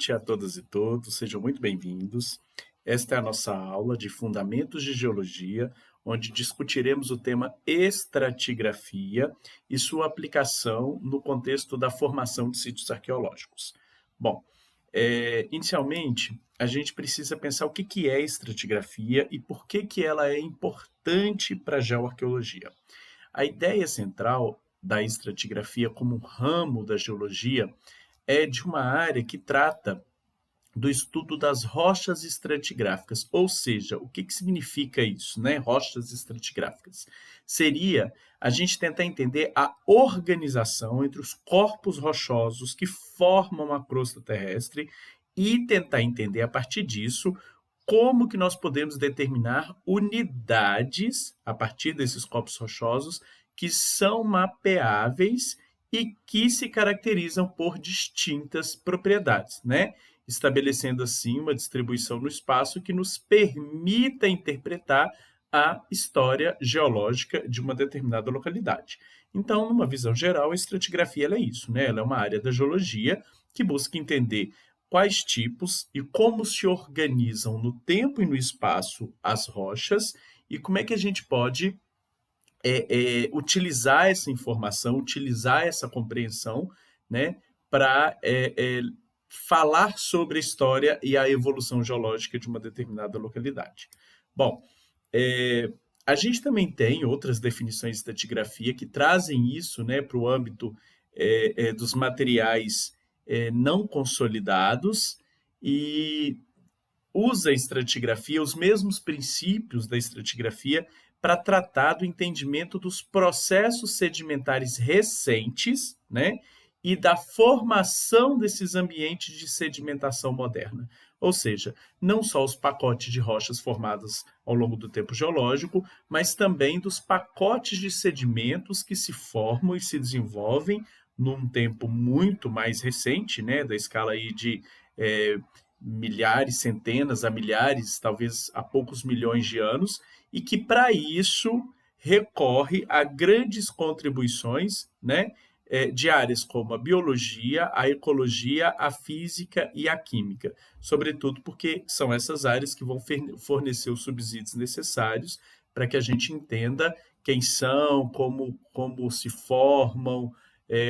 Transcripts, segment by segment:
noite a todas e todos, sejam muito bem-vindos. Esta é a nossa aula de Fundamentos de Geologia, onde discutiremos o tema estratigrafia e sua aplicação no contexto da formação de sítios arqueológicos. Bom, inicialmente, a gente precisa pensar o que é estratigrafia e por que ela é importante para a geoarqueologia. A ideia central da estratigrafia como um ramo da geologia é de uma área que trata do estudo das rochas estratigráficas, ou seja, o que significa isso, né? Rochas estratigráficas. Seria a gente tentar entender a organização entre os corpos rochosos que formam a crosta terrestre e tentar entender a partir disso como que nós podemos determinar unidades a partir desses corpos rochosos que são mapeáveis e que se caracterizam por distintas propriedades, né? Estabelecendo assim uma distribuição no espaço que nos permita interpretar a história geológica de uma determinada localidade. Então, numa visão geral, a estratigrafia ela é isso, né? Ela é uma área da geologia que busca entender quais tipos e como se organizam no tempo e no espaço as rochas e como é que a gente pode utilizar essa informação, utilizar essa compreensão, né, para falar sobre a história e a evolução geológica de uma determinada localidade. Bom, a gente também tem outras definições de estratigrafia que trazem isso, né, para o âmbito dos materiais não consolidados e usa a estratigrafia, os mesmos princípios da estratigrafia, para tratar do entendimento dos processos sedimentares recentes, né, e da formação desses ambientes de sedimentação moderna. Ou seja, não só os pacotes de rochas formadas ao longo do tempo geológico, mas também dos pacotes de sedimentos que se formam e se desenvolvem num tempo muito mais recente, né, da escala aí de milhares, centenas a milhares, talvez a poucos milhões de anos, e que para isso recorre a grandes contribuições, né, de áreas como a biologia, a ecologia, a física e a química, sobretudo porque são essas áreas que vão fornecer os subsídios necessários para que a gente entenda quem são, como se formam,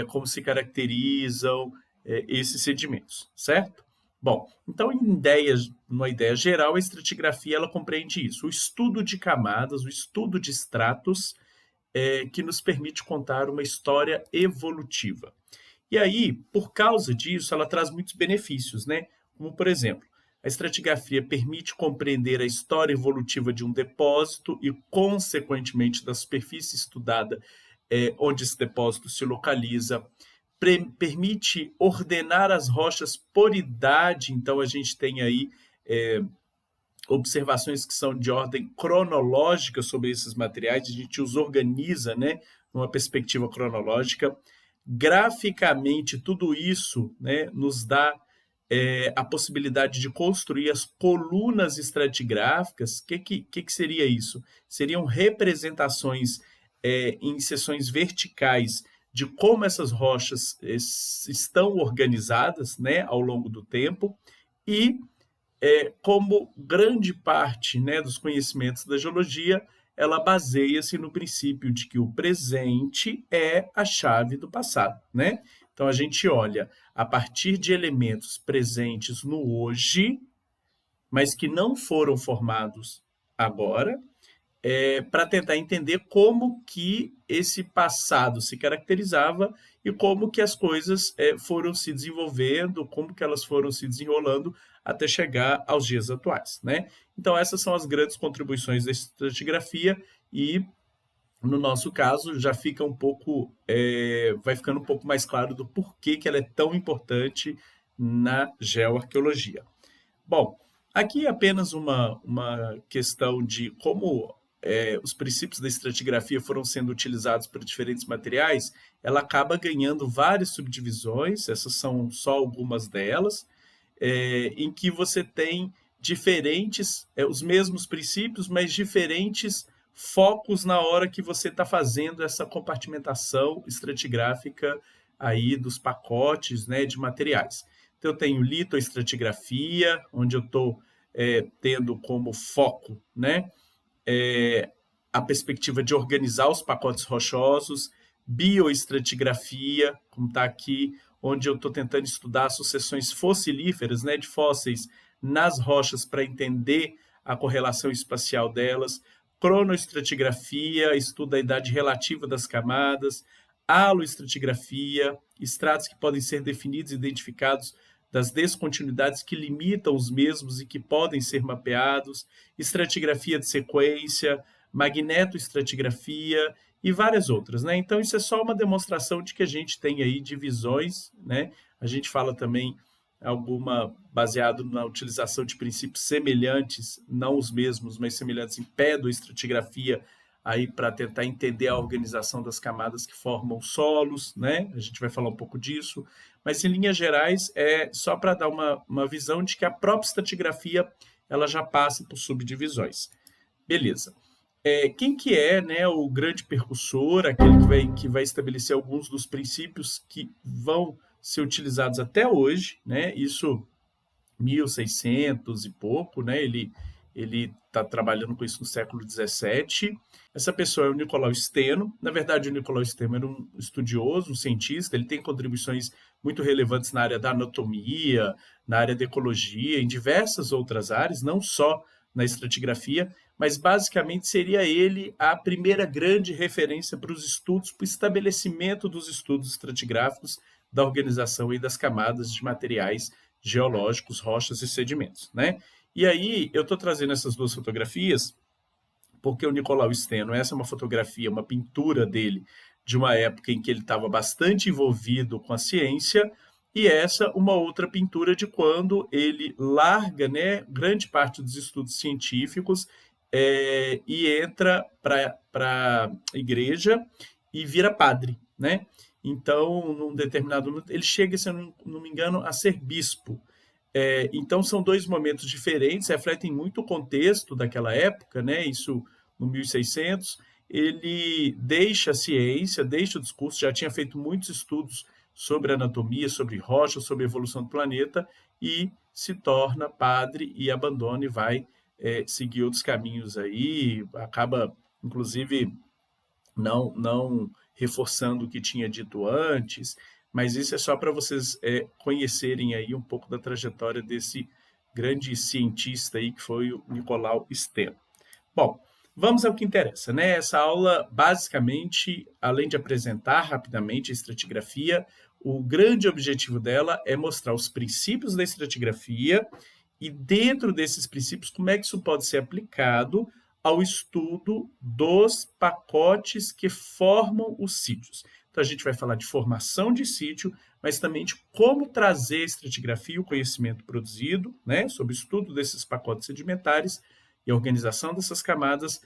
como se caracterizam esses sedimentos, certo? Bom, então, numa ideia geral, a estratigrafia ela compreende isso, o estudo de camadas, o estudo de estratos, que nos permite contar uma história evolutiva. E aí, por causa disso, ela traz muitos benefícios, né? Como, por exemplo, a estratigrafia permite compreender a história evolutiva de um depósito e, consequentemente, da superfície estudada onde esse depósito se localiza, permite ordenar as rochas por idade, então a gente tem aí observações que são de ordem cronológica sobre esses materiais, a gente os organiza, né, numa perspectiva cronológica. Graficamente, tudo isso, né, nos dá a possibilidade de construir as colunas estratigráficas. O que seria isso? Seriam representações em seções verticais de como essas rochas estão organizadas, né, ao longo do tempo e como grande parte, né, dos conhecimentos da geologia, ela baseia-se no princípio de que o presente é a chave do passado, né? Então a gente olha a partir de elementos presentes no hoje, mas que não foram formados agora, para tentar entender como que esse passado se caracterizava e como que as coisas foram se desenvolvendo, como que elas foram se desenrolando até chegar aos dias atuais, né? Então essas são as grandes contribuições da estratigrafia e no nosso caso já fica vai ficando um pouco mais claro do porquê que ela é tão importante na geoarqueologia. Bom, aqui é apenas uma questão de como os princípios da estratigrafia foram sendo utilizados por diferentes materiais, ela acaba ganhando várias subdivisões, essas são só algumas delas, em que você tem os mesmos princípios, mas diferentes focos na hora que você está fazendo essa compartimentação estratigráfica aí dos pacotes, né, de materiais. Então, eu tenho litoestratigrafia, onde eu estou tendo como foco, né, a perspectiva de organizar os pacotes rochosos, bioestratigrafia, como está aqui, onde eu estou tentando estudar as sucessões fossilíferas, né, de fósseis nas rochas para entender a correlação espacial delas, cronoestratigrafia, estuda a idade relativa das camadas, aloestratigrafia, estratos que podem ser definidos e identificados das descontinuidades que limitam os mesmos e que podem ser mapeados, estratigrafia de sequência, magnetoestratigrafia e várias outras, né? Então, isso é só uma demonstração de que a gente tem aí divisões, né? A gente fala também alguma baseado na utilização de princípios semelhantes, não os mesmos, mas semelhantes em pedoestratigrafia, aí para tentar entender a organização das camadas que formam solos, né? A gente vai falar um pouco disso, mas em linhas gerais é só para dar uma visão de que a própria estratigrafia ela já passa por subdivisões. Beleza. Quem que é, né, o grande percussor, aquele que vai estabelecer alguns dos princípios que vão ser utilizados até hoje, né? Isso 1600 e pouco, né? Ele está trabalhando com isso no século XVII. Essa pessoa é o Nicolau Steno. Na verdade, o Nicolau Steno era um estudioso, um cientista. Ele tem contribuições muito relevantes na área da anatomia, na área da ecologia, em diversas outras áreas, não só na estratigrafia, mas basicamente seria ele a primeira grande referência para os estudos, para o estabelecimento dos estudos estratigráficos da organização e das camadas de materiais geológicos, rochas e sedimentos, né? E aí eu estou trazendo essas duas fotografias porque o Nicolau Steno, essa é uma fotografia, uma pintura dele de uma época em que ele estava bastante envolvido com a ciência, e essa uma outra pintura de quando ele larga, né, grande parte dos estudos científicos e entra para a igreja e vira padre, né? Então, num determinado momento, ele chega, se eu não me engano, a ser bispo. Então, são dois momentos diferentes, refletem muito o contexto daquela época, né? Isso no 1600. Ele deixa a ciência, deixa o discurso, já tinha feito muitos estudos sobre anatomia, sobre rocha, sobre a evolução do planeta, e se torna padre e abandona e vai seguir outros caminhos aí, acaba, inclusive, não reforçando o que tinha dito antes, mas isso é só para vocês conhecerem aí um pouco da trajetória desse grande cientista aí que foi o Nicolau Steno. Bom, vamos ao que interessa, né? Essa aula, basicamente, além de apresentar rapidamente a estratigrafia, o grande objetivo dela é mostrar os princípios da estratigrafia e, dentro desses princípios, como é que isso pode ser aplicado ao estudo dos pacotes que formam os sítios. Então, a gente vai falar de formação de sítio, mas também de como trazer a estratigrafia e o conhecimento produzido, né, sobre o estudo desses pacotes sedimentares e a organização dessas camadas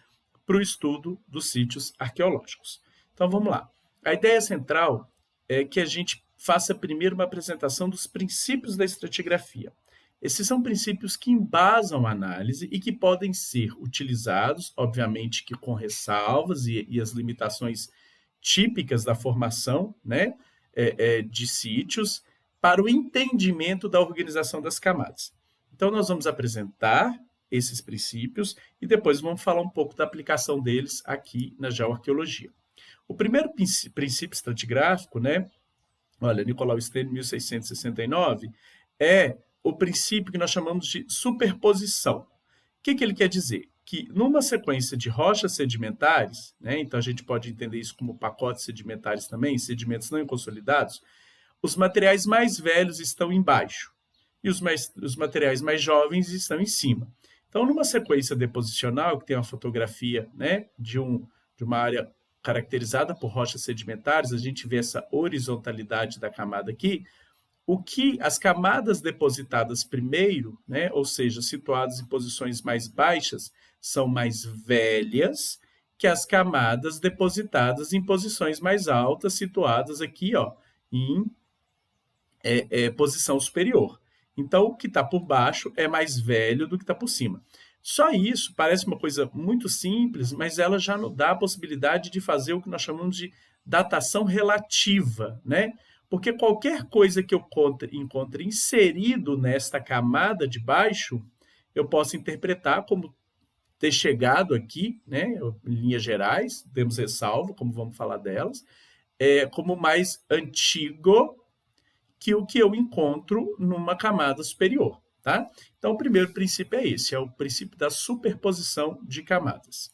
para o estudo dos sítios arqueológicos. Então, vamos lá. A ideia central é que a gente faça primeiro uma apresentação dos princípios da estratigrafia. Esses são princípios que embasam a análise e que podem ser utilizados, obviamente que com ressalvas e as limitações típicas da formação, né, de sítios, para o entendimento da organização das camadas. Então, nós vamos apresentar esses princípios e depois vamos falar um pouco da aplicação deles aqui na geoarqueologia. O primeiro princípio estratigráfico, né, olha, Nicolau Steno, 1669, é o princípio que nós chamamos de superposição. O que ele quer dizer? Que numa sequência de rochas sedimentares, né, então a gente pode entender isso como pacotes sedimentares também, sedimentos não consolidados, os materiais mais velhos estão embaixo e os materiais mais jovens estão em cima. Então, numa sequência deposicional, que tem uma fotografia, né, de uma área caracterizada por rochas sedimentares, a gente vê essa horizontalidade da camada aqui. O que as camadas depositadas primeiro, né, ou seja, situadas em posições mais baixas, são mais velhas que as camadas depositadas em posições mais altas, situadas aqui, ó, em posição superior. Então, o que está por baixo é mais velho do que está por cima. Só isso parece uma coisa muito simples, mas ela já nos dá a possibilidade de fazer o que nós chamamos de datação relativa, né? Porque qualquer coisa que eu encontre inserido nesta camada de baixo, eu posso interpretar como ter chegado aqui, né, em linhas gerais, temos ressalvo, como vamos falar delas, como mais antigo que o que eu encontro numa camada superior, tá? Então, o primeiro princípio é esse, é o princípio da superposição de camadas.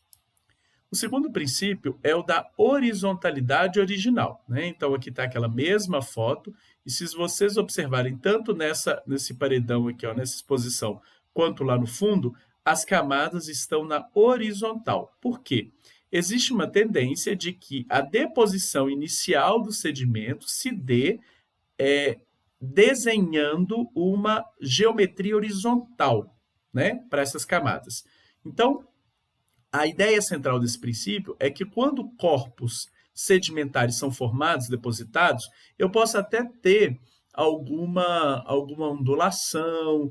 O segundo princípio é o da horizontalidade original, né? Então, aqui está aquela mesma foto, e se vocês observarem tanto nesse paredão aqui, ó, nessa exposição, quanto lá no fundo, as camadas estão na horizontal. Por quê? Existe uma tendência de que a deposição inicial do sedimento se dê desenhando uma geometria horizontal, né, para essas camadas. Então, a ideia central desse princípio é que quando corpos sedimentares são formados, depositados, eu posso até ter alguma ondulação,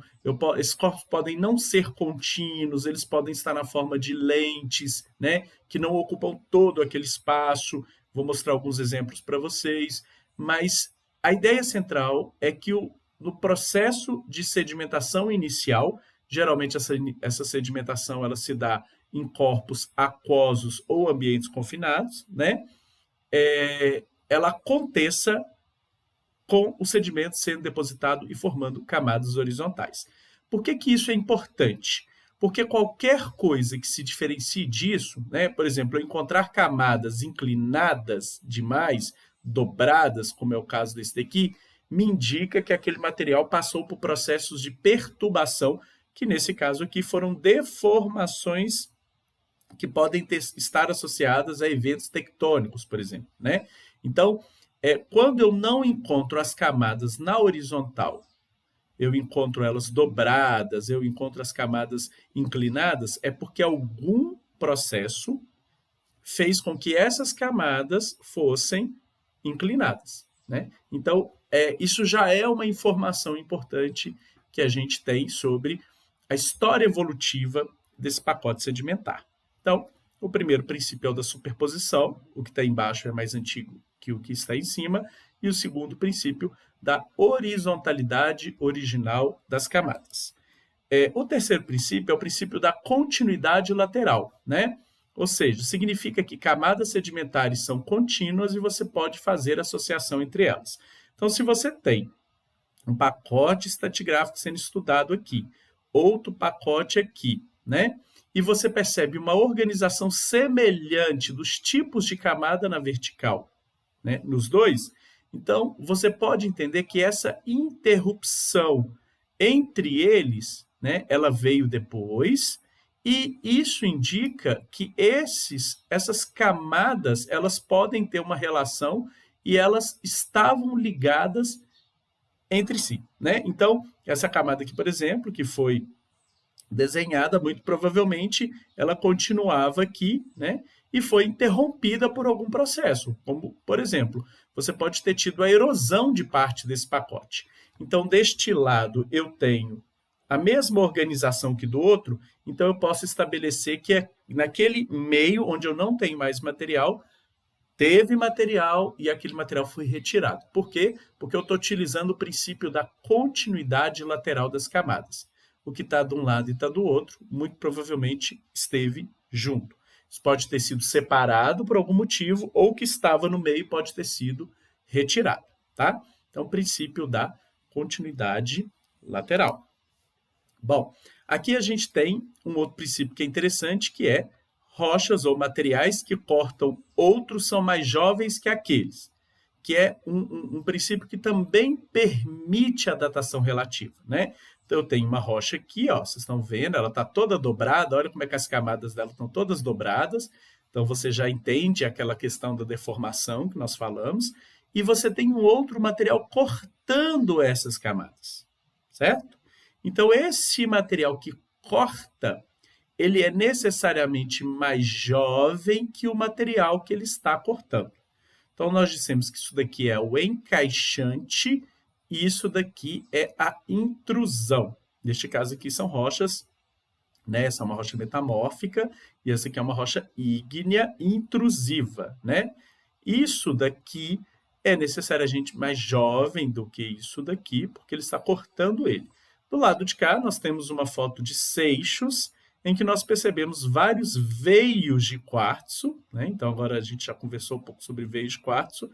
esses corpos podem não ser contínuos, eles podem estar na forma de lentes, né, que não ocupam todo aquele espaço. Vou mostrar alguns exemplos para vocês, mas a ideia central é que no processo de sedimentação inicial, geralmente essa sedimentação ela se dá em corpos aquosos ou ambientes confinados, né? Ela aconteça com o sedimento sendo depositado e formando camadas horizontais. Por que isso é importante? Porque qualquer coisa que se diferencie disso, né? Por exemplo, eu encontrar camadas inclinadas demais, dobradas, como é o caso desse daqui, me indica que aquele material passou por processos de perturbação, que nesse caso aqui foram deformações que podem estar associadas a eventos tectônicos, por exemplo, né? Então, quando eu não encontro as camadas na horizontal, eu encontro elas dobradas, eu encontro as camadas inclinadas, é porque algum processo fez com que essas camadas fossem inclinadas, né? Então, isso já é uma informação importante que a gente tem sobre a história evolutiva desse pacote sedimentar. Então, o primeiro princípio é o da superposição, o que está embaixo é mais antigo que o que está em cima, e o segundo princípio da horizontalidade original das camadas. O terceiro princípio é o princípio da continuidade lateral, né? Ou seja, significa que camadas sedimentares são contínuas e você pode fazer associação entre elas. Então, se você tem um pacote estratigráfico sendo estudado aqui, outro pacote aqui, né? E você percebe uma organização semelhante dos tipos de camada na vertical, né, nos dois, então você pode entender que essa interrupção entre eles, né, ela veio depois, e isso indica que essas camadas elas podem ter uma relação e elas estavam ligadas entre si, né? Então, essa camada aqui, por exemplo, que foi desenhada, muito provavelmente ela continuava aqui, né? E foi interrompida por algum processo, como, por exemplo, você pode ter tido a erosão de parte desse pacote. Então, deste lado, eu tenho a mesma organização que do outro, então eu posso estabelecer que naquele meio onde eu não tenho mais material, teve material e aquele material foi retirado. Por quê? Porque eu estou utilizando o princípio da continuidade lateral das camadas. O que está de um lado e está do outro, muito provavelmente esteve junto. Isso pode ter sido separado por algum motivo, ou o que estava no meio pode ter sido retirado, tá? Então, o princípio da continuidade lateral. Bom, aqui a gente tem um outro princípio que é interessante, que é rochas ou materiais que cortam outros são mais jovens que aqueles, que é um princípio que também permite a datação relativa, né? Então, eu tenho uma rocha aqui, ó, vocês estão vendo, ela está toda dobrada, olha como é que as camadas dela estão todas dobradas, então você já entende aquela questão da deformação que nós falamos, e você tem um outro material cortando essas camadas, certo? Então, esse material que corta, ele é necessariamente mais jovem que o material que ele está cortando. Então, nós dissemos que isso daqui é o encaixante e isso daqui é a intrusão. Neste caso aqui são rochas, né? Essa é uma rocha metamórfica e essa aqui é uma rocha ígnea intrusiva, né? Isso daqui é necessariamente mais jovem do que isso daqui, porque ele está cortando ele. Do lado de cá, nós temos uma foto de seixos, em que nós percebemos vários veios de quartzo, né? Então, agora a gente já conversou um pouco sobre veios de quartzo,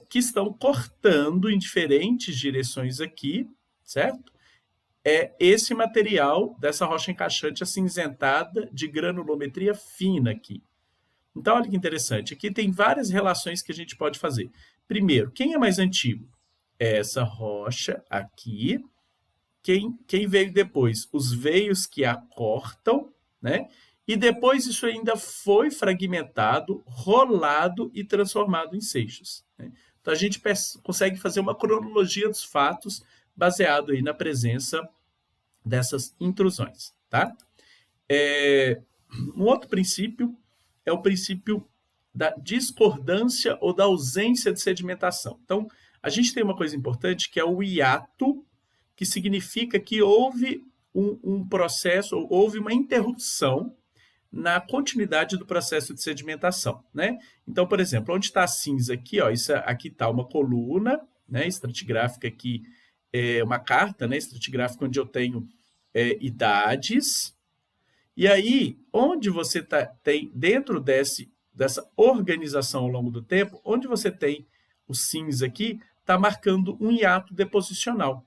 que estão cortando em diferentes direções aqui, certo? Esse material dessa rocha encaixante acinzentada de granulometria fina aqui. Então, olha que interessante. Aqui tem várias relações que a gente pode fazer. Primeiro, quem é mais antigo? Essa rocha aqui. Quem veio depois? Os veios que a cortam, né? E depois isso ainda foi fragmentado, rolado e transformado em seixos, né? Então, a gente consegue fazer uma cronologia dos fatos baseado aí na presença dessas intrusões, tá? Um outro princípio é o princípio da discordância ou da ausência de sedimentação. Então, a gente tem uma coisa importante que é o hiato, que significa que houve um processo, ou houve uma interrupção na continuidade do processo de sedimentação, né? Então, por exemplo, onde está a cinza aqui, ó, isso aqui está uma coluna, né, estratigráfica aqui, uma carta, né, estratigráfica onde eu tenho idades, e aí, onde você tem, dentro dessa organização ao longo do tempo, onde você tem o cinza aqui, está marcando um hiato deposicional.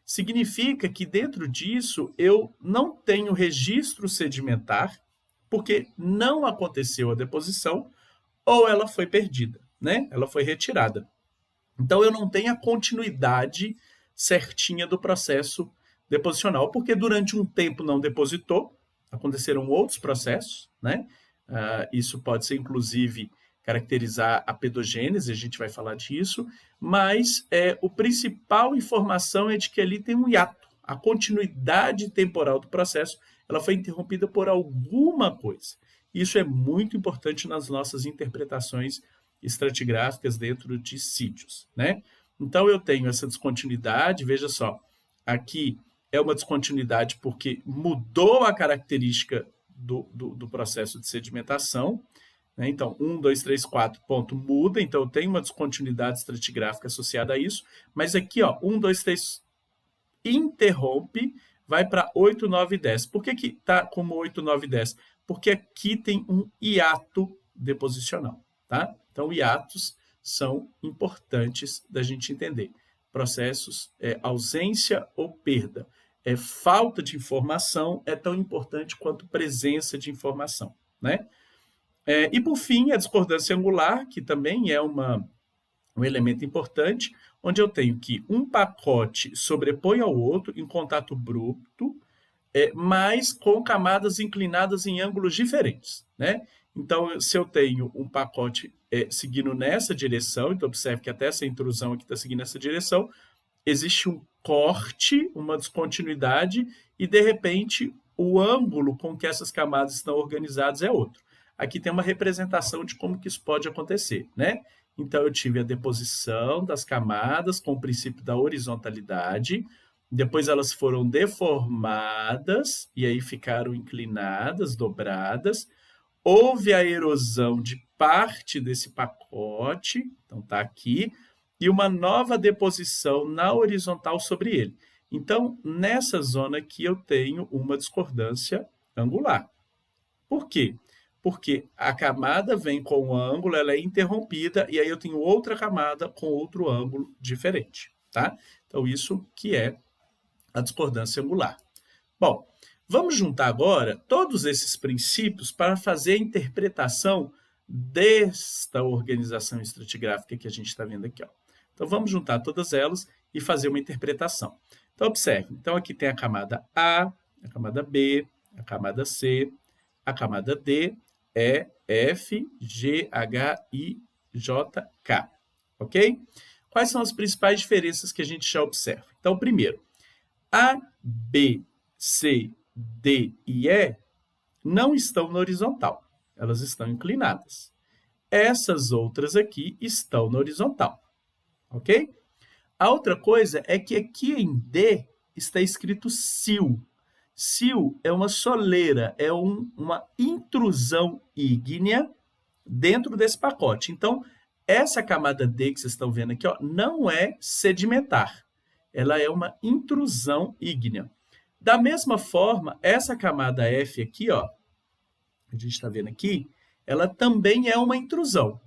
Significa que dentro disso eu não tenho registro sedimentar, porque não aconteceu a deposição, ou ela foi perdida, né? Ela foi retirada. Então eu não tenho a continuidade certinha do processo deposicional, porque durante um tempo não depositou, aconteceram outros processos, né? Isso pode ser, inclusive, caracterizar a pedogênese, a gente vai falar disso, mas a principal informação é de que ali tem um hiato. A continuidade temporal do processo ela foi interrompida por alguma coisa. Isso é muito importante nas nossas interpretações estratigráficas dentro de sítios, né? Então, eu tenho essa descontinuidade, veja só, aqui é uma descontinuidade porque mudou a característica do processo de sedimentação, né? Então, 1, 2, 3, 4, ponto, muda, então eu tenho uma descontinuidade estratigráfica associada a isso, mas aqui, ó, 1, 2, 3, interrompe, vai para 8, 9 e 10. Por que está como 8, 9 e 10? Porque aqui tem um hiato deposicional, tá? Então, hiatos são importantes da gente entender. Processos, ausência ou perda. Falta de informação é tão importante quanto presença de informação, né? E, por fim, a discordância angular, que também é um elemento importante, onde eu tenho que um pacote sobrepõe ao outro em contato bruto, mas com camadas inclinadas em ângulos diferentes, né? Então, se eu tenho um pacote seguindo nessa direção, então observe que até essa intrusão aqui está seguindo essa direção, existe um corte, uma descontinuidade, e, de repente, o ângulo com que essas camadas estão organizadas é outro. Aqui tem uma representação de como que isso pode acontecer, né? Então, eu tive a deposição das camadas com o princípio da horizontalidade, depois elas foram deformadas, e aí ficaram inclinadas, dobradas. Houve a erosão de parte desse pacote, então está aqui, e uma nova deposição na horizontal sobre ele. Então, nessa zona aqui eu tenho uma discordância angular. Por quê? Porque a camada vem com um ângulo, ela é interrompida, e aí eu tenho outra camada com outro ângulo diferente, tá? Então, isso que é a discordância angular. Bom, vamos juntar agora todos esses princípios para fazer a interpretação desta organização estratigráfica que a gente está vendo aqui, ó. Então, vamos juntar todas elas e fazer uma interpretação. Então, observe. Então, aqui tem a camada A, a camada B, a camada C, a camada D, E, F, G, H, I, J, K. Ok? Quais são as principais diferenças que a gente já observa? Então, primeiro, A, B, C, D e E não estão na horizontal. Elas estão inclinadas. Essas outras aqui estão na horizontal. Ok? A outra coisa é que aqui em D está escrito sil. Sil é uma soleira, é uma intrusão ígnea dentro desse pacote. Então, essa camada D que vocês estão vendo aqui, ó, não é sedimentar. Ela é uma intrusão ígnea. Da mesma forma, essa camada F aqui, ó, a gente está vendo aqui, ela também é uma intrusão.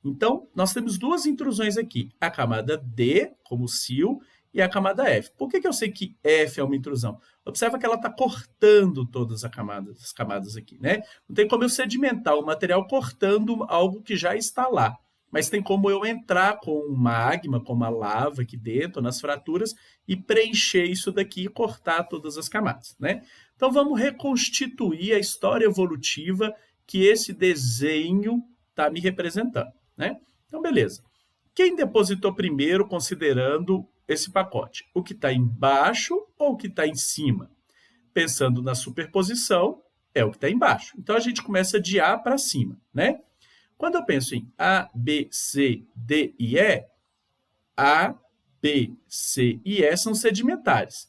Então, nós temos duas intrusões aqui, a camada D, como sil, e a camada F. Por que eu sei que F é uma intrusão? Observa que ela está cortando todas as camadas aqui, né? Não tem como eu sedimentar o material cortando algo que já está lá. Mas tem como eu entrar com um magma, com uma lava aqui dentro, nas fraturas, e preencher isso daqui e cortar todas as camadas, né? Então, vamos reconstituir a história evolutiva que esse desenho está me representando, né? Então, beleza. Quem depositou primeiro, considerando esse pacote? O que está embaixo ou o que está em cima? Pensando na superposição, é o que está embaixo. Então, a gente começa de A para cima, né? Quando eu penso em A, B, C, D e E, A, B, C e E são sedimentares.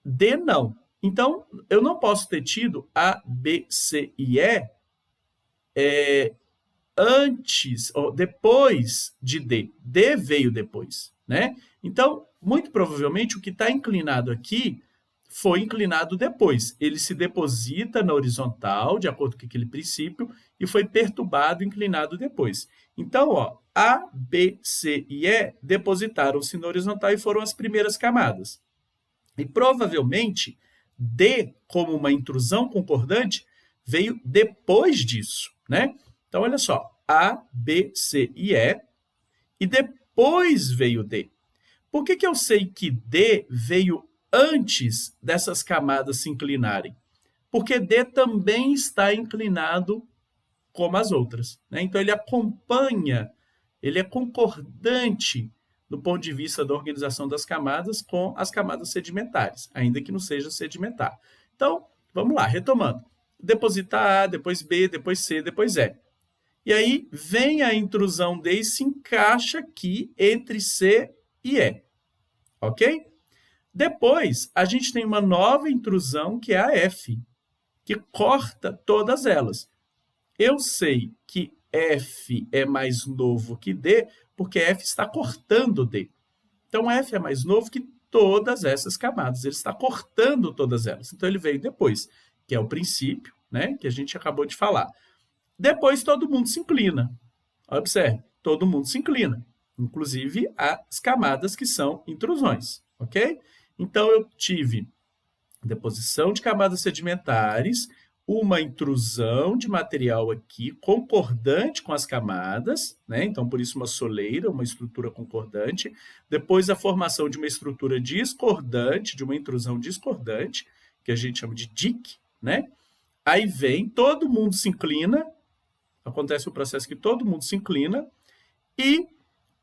D não. Então, eu não posso ter tido A, B, C e E antes ou depois de D. D veio depois, né? Então, muito provavelmente, o que está inclinado aqui foi inclinado depois. Ele se deposita na horizontal, de acordo com aquele princípio, e foi perturbado, inclinado depois. Então, ó, A, B, C e E depositaram-se na horizontal e foram as primeiras camadas. E provavelmente, D, como uma intrusão concordante, veio depois disso, né? Então, olha só, A, B, C e depois veio D. Por que eu sei que D veio antes dessas camadas se inclinarem? Porque D também está inclinado como as outras, né? Então, ele acompanha, ele é concordante do ponto de vista da organização das camadas com as camadas sedimentares, ainda que não seja sedimentar. Então, vamos lá, retomando. Depositar A, depois B, depois C, depois E. E aí, vem a intrusão D e se encaixa aqui entre C e E. Ok? Depois, a gente tem uma nova intrusão, que é a F, que corta todas elas. Eu sei que F é mais novo que D, porque F está cortando D. Então, F é mais novo que todas essas camadas. Ele está cortando todas elas. Então, ele veio depois, que é o princípio, né, que a gente acabou de falar. Depois, todo mundo se inclina. Observe, todo mundo se inclina, inclusive as camadas que são intrusões, ok? Então, eu tive deposição de camadas sedimentares, uma intrusão de material aqui, concordante com as camadas, né? Então, por isso, uma soleira, uma estrutura concordante. Depois, a formação de uma estrutura discordante, de uma intrusão discordante, que a gente chama de dique, né? Aí vem, todo mundo se inclina, acontece o processo que todo mundo se inclina, e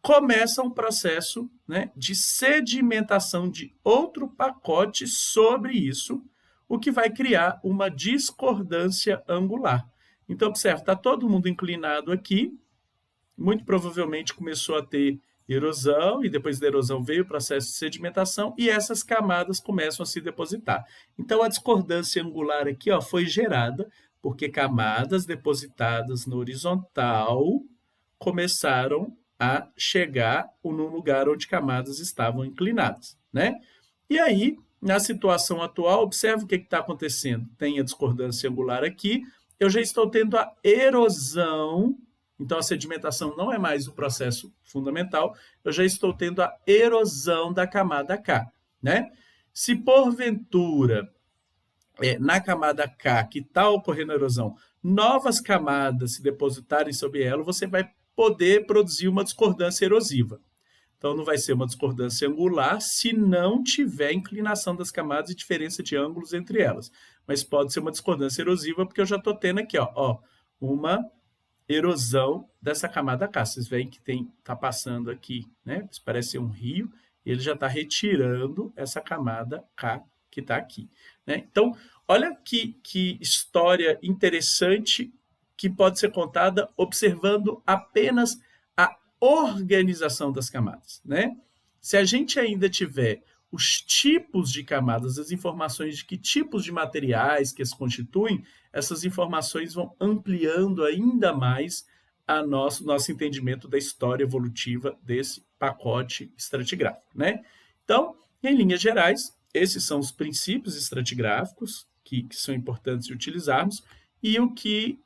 começa um processo, né, de sedimentação de outro pacote sobre isso, o que vai criar uma discordância angular. Então, observe, está todo mundo inclinado aqui, muito provavelmente começou a ter erosão, e depois da erosão veio o processo de sedimentação, e essas camadas começam a se depositar. Então, a discordância angular aqui, ó, foi gerada porque camadas depositadas no horizontal começaram a chegar no lugar onde camadas estavam inclinadas, né? E aí, na situação atual, observe o que está acontecendo. Tem a discordância angular aqui, eu já estou tendo a erosão, então a sedimentação não é mais o processo fundamental, eu já estou tendo a erosão da camada K, né? Se porventura, na camada K, que está ocorrendo a erosão, novas camadas se depositarem sobre ela, você vai poder produzir uma discordância erosiva. Então, não vai ser uma discordância angular se não tiver inclinação das camadas e diferença de ângulos entre elas. Mas pode ser uma discordância erosiva, porque eu já estou tendo aqui, ó, uma erosão dessa camada K. Vocês veem que está passando aqui, né? Isso parece ser um rio, e ele já está retirando essa camada K que está aqui, né? Então, olha que história interessante que pode ser contada observando apenas a organização das camadas, né? Se a gente ainda tiver os tipos de camadas, as informações de que tipos de materiais que as constituem, essas informações vão ampliando ainda mais nosso entendimento da história evolutiva desse pacote estratigráfico, né? Então, em linhas gerais, esses são os princípios estratigráficos que são importantes de utilizarmos, e o que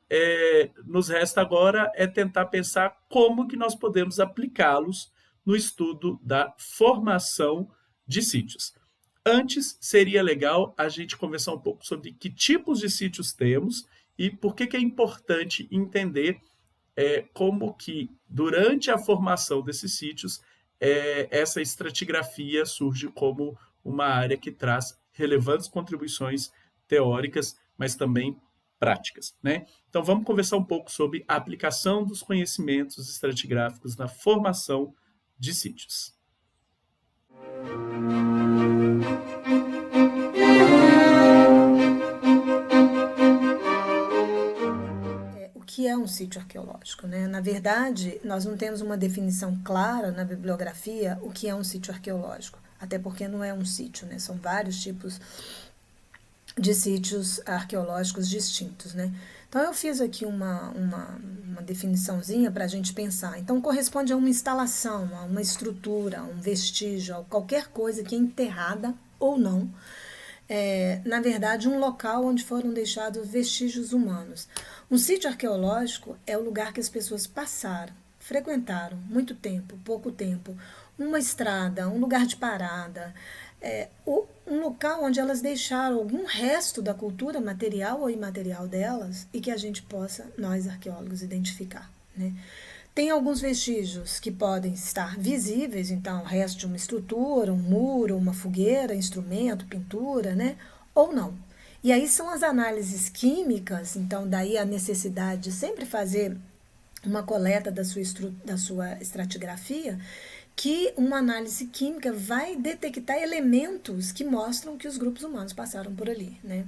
nos resta agora é tentar pensar como que nós podemos aplicá-los no estudo da formação de sítios. Antes, seria legal a gente conversar um pouco sobre que tipos de sítios temos e por que é importante entender como que, durante a formação desses sítios, essa estratigrafia surge como uma área que traz relevantes contribuições teóricas, mas também práticas, né? Então, vamos conversar um pouco sobre a aplicação dos conhecimentos estratigráficos na formação de sítios. O que é um sítio arqueológico, né? Na verdade, nós não temos uma definição clara na bibliografia o que é um sítio arqueológico, até porque não é um sítio, né? São vários tipos de sítios arqueológicos distintos, né? Então, eu fiz aqui uma definiçãozinha para a gente pensar. Então, corresponde a uma instalação, a uma estrutura, a um vestígio, a qualquer coisa que é enterrada ou não. Na verdade, um local onde foram deixados vestígios humanos. Um sítio arqueológico é o lugar que as pessoas passaram, frequentaram, muito tempo, pouco tempo, uma estrada, um lugar de parada, um local onde elas deixaram algum resto da cultura material ou imaterial delas e que a gente possa, nós arqueólogos, identificar, né? Tem alguns vestígios que podem estar visíveis, então, o resto de uma estrutura, um muro, uma fogueira, instrumento, pintura, né? Ou não. E aí são as análises químicas, então, daí a necessidade de sempre fazer uma coleta da sua estratigrafia, que uma análise química vai detectar elementos que mostram que os grupos humanos passaram por ali, né?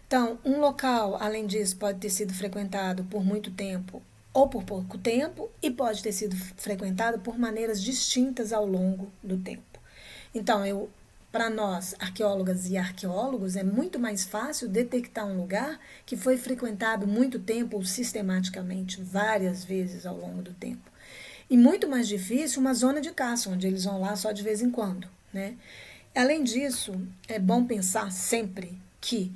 Então, um local, além disso, pode ter sido frequentado por muito tempo ou por pouco tempo, e pode ter sido frequentado por maneiras distintas ao longo do tempo. Então, para nós, arqueólogas e arqueólogos, é muito mais fácil detectar um lugar que foi frequentado muito tempo ou sistematicamente, várias vezes ao longo do tempo. E muito mais difícil uma zona de caça, onde eles vão lá só de vez em quando, né? Além disso, é bom pensar sempre que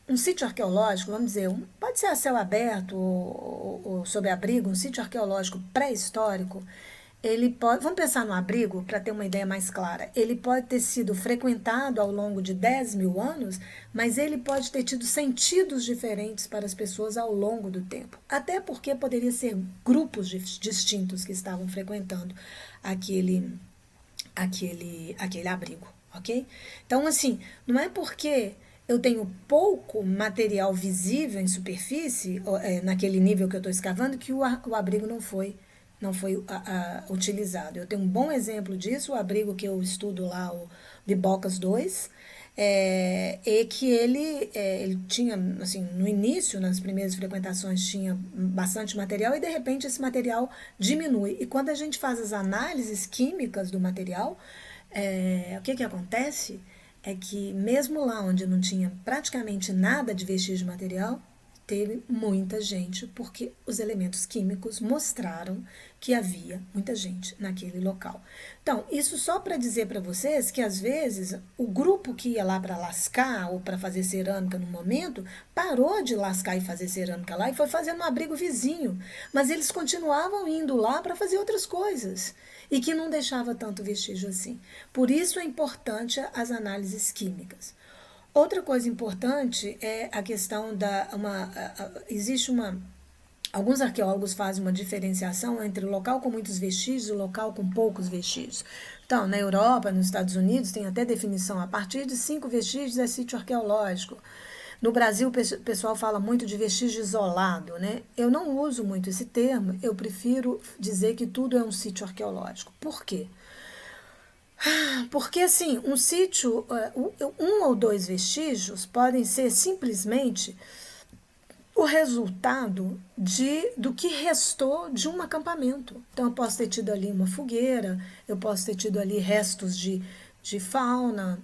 um sítio arqueológico, vamos dizer, pode ser a céu aberto ou sob abrigo, um sítio arqueológico pré-histórico, ele pode, vamos pensar no abrigo para ter uma ideia mais clara, ele pode ter sido frequentado ao longo de 10 mil anos, mas ele pode ter tido sentidos diferentes para as pessoas ao longo do tempo, até porque poderia ser grupos distintos que estavam frequentando aquele abrigo, ok? Então, assim, não é porque eu tenho pouco material visível em superfície, naquele nível que eu estou escavando, que o abrigo não foi utilizado. Eu tenho um bom exemplo disso, o abrigo que eu estudo lá, o Bibocas 2, e que ele tinha, assim, no início, nas primeiras frequentações, tinha bastante material e, de repente, esse material diminui. E quando a gente faz as análises químicas do material, o que acontece é que mesmo lá onde não tinha praticamente nada de vestígio material, teve muita gente, porque os elementos químicos mostraram que havia muita gente naquele local. Então, isso só para dizer para vocês que, às vezes, o grupo que ia lá para lascar ou para fazer cerâmica no momento, parou de lascar e fazer cerâmica lá e foi fazer um abrigo vizinho. Mas eles continuavam indo lá para fazer outras coisas e que não deixava tanto vestígio assim. Por isso é importante as análises químicas. Outra coisa importante é a questão alguns arqueólogos fazem uma diferenciação entre o local com muitos vestígios e o local com poucos vestígios. Então, na Europa, nos Estados Unidos, tem até definição, a partir de 5 vestígios é sítio arqueológico. No Brasil, o pessoal fala muito de vestígio isolado, né? Eu não uso muito esse termo, eu prefiro dizer que tudo é um sítio arqueológico. Por quê? Porque, assim, um sítio, um ou dois vestígios podem ser simplesmente o resultado do que restou de um acampamento. Então, eu posso ter tido ali uma fogueira, eu posso ter tido ali restos de fauna,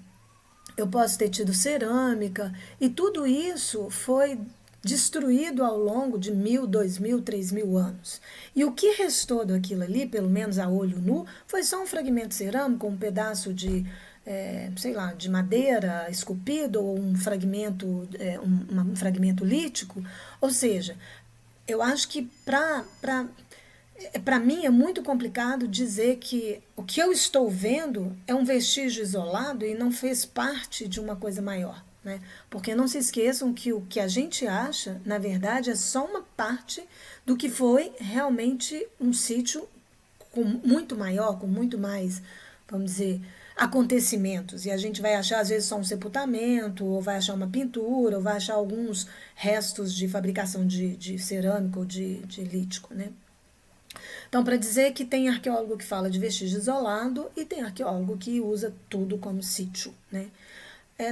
eu posso ter tido cerâmica, e tudo isso foi destruído ao longo de 1.000, 2.000, 3.000 anos. E o que restou daquilo ali, pelo menos a olho nu, foi só um fragmento cerâmico, um pedaço de, sei lá, de madeira esculpido, ou um fragmento, um fragmento lítico. Ou seja, eu acho que para mim é muito complicado dizer que o que eu estou vendo é um vestígio isolado e não fez parte de uma coisa maior. Né? Porque não se esqueçam que o que a gente acha, na verdade, é só uma parte do que foi realmente um sítio muito maior, com muito mais, vamos dizer, acontecimentos. E a gente vai achar, às vezes, só um sepultamento, ou vai achar uma pintura, ou vai achar alguns restos de fabricação de cerâmica ou de lítico, né? Então, para dizer que tem arqueólogo que fala de vestígio isolado e tem arqueólogo que usa tudo como sítio, né?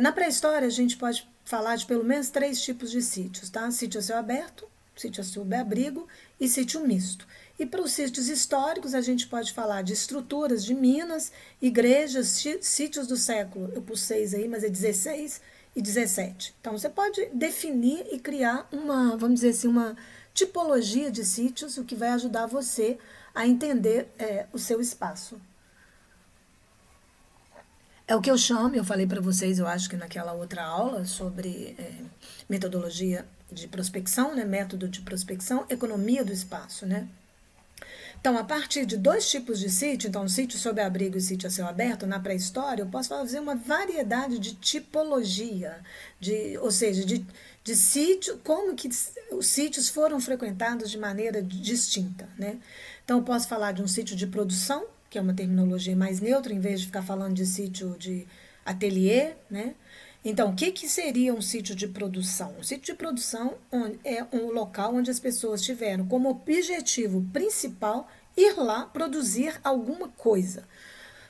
Na pré-história, a gente pode falar de pelo menos 3 tipos de sítios, tá? Sítio a céu aberto, sítio a subabrigo e sítio misto. E para os sítios históricos, a gente pode falar de estruturas de minas, igrejas, sítios do século, eu pus 6 aí, mas é 16 e 17. Então, você pode definir e criar uma, vamos dizer assim, uma tipologia de sítios, o que vai ajudar você a entender o seu espaço. É o que eu chamo, eu falei para vocês, eu acho que naquela outra aula, sobre metodologia de prospecção, né, método de prospecção, economia do espaço, né? Então, a partir de 2 tipos de sítio, então sítio sob abrigo e sítio a céu aberto, na pré-história, eu posso fazer uma variedade de tipologia, ou seja, de sítio, como que os sítios foram frequentados de maneira distinta, né? Então, eu posso falar de um sítio de produção, que é uma terminologia mais neutra, em vez de ficar falando de sítio de ateliê, né? Então, o que seria um sítio de produção? Um sítio de produção é um local onde as pessoas tiveram como objetivo principal ir lá produzir alguma coisa.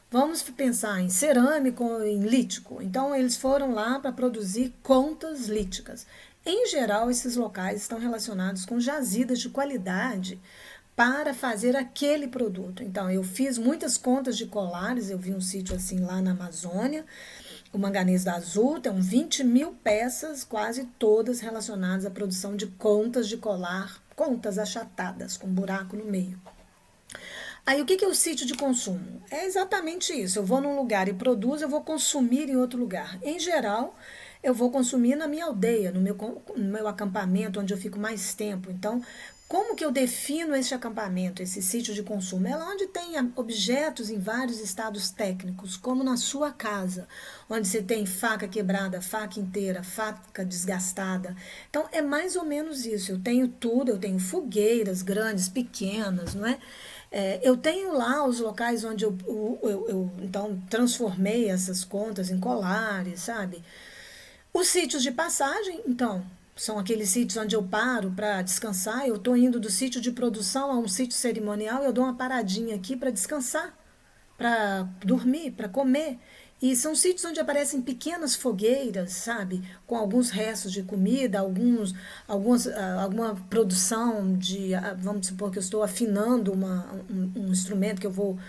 Vamos pensar em cerâmico ou em lítico. Então, eles foram lá para produzir contas líticas. Em geral, esses locais estão relacionados com jazidas de qualidade para fazer aquele produto. Então, eu fiz muitas contas de colares, eu vi um sítio assim lá na Amazônia, o Manganês da Azul, tem 20.000 peças, quase todas relacionadas à produção de contas de colar, contas achatadas, com buraco no meio. Aí, o que é o sítio de consumo? É exatamente isso, eu vou num lugar e produzo, eu vou consumir em outro lugar. Em geral, eu vou consumir na minha aldeia, no meu acampamento, onde eu fico mais tempo. Então, como que eu defino esse acampamento, esse sítio de consumo? É lá onde tem objetos em vários estados técnicos, como na sua casa, onde você tem faca quebrada, faca inteira, faca desgastada. Então, é mais ou menos isso. Eu tenho tudo, eu tenho fogueiras grandes, pequenas, não é? Eu tenho lá os locais onde eu então transformei essas contas em colares, sabe? Os sítios de passagem, então, são aqueles sítios onde eu paro para descansar. Eu estou indo do sítio de produção a um sítio cerimonial, eu dou uma paradinha aqui para descansar, para dormir, para comer. E são sítios onde aparecem pequenas fogueiras, sabe? Com alguns restos de comida, alguma produção de... Vamos supor que eu estou afinando um instrumento que eu vou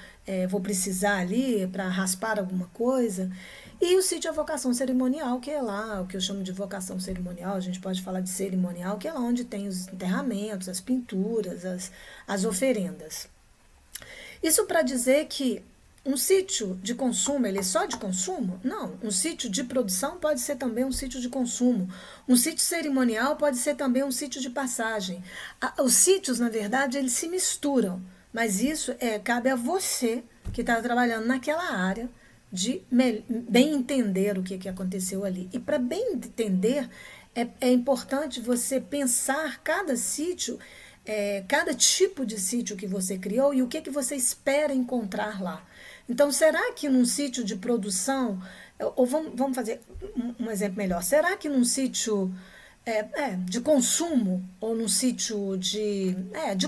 precisar ali para raspar alguma coisa. E o sítio é a vocação cerimonial, que é lá, o que eu chamo de vocação cerimonial, a gente pode falar de cerimonial, que é lá onde tem os enterramentos, as pinturas, as oferendas. Isso para dizer que um sítio de consumo, ele é só de consumo? Não. Um sítio de produção pode ser também um sítio de consumo. Um sítio cerimonial pode ser também um sítio de passagem. Os sítios, na verdade, eles se misturam, mas isso cabe a você que está trabalhando naquela área de bem entender o que aconteceu ali. E para bem entender, é importante você pensar cada sítio, cada tipo de sítio que você criou e o que você espera encontrar lá. Então, será que num sítio de produção, ou vamos fazer um exemplo melhor, será que num sítio de consumo, ou num sítio de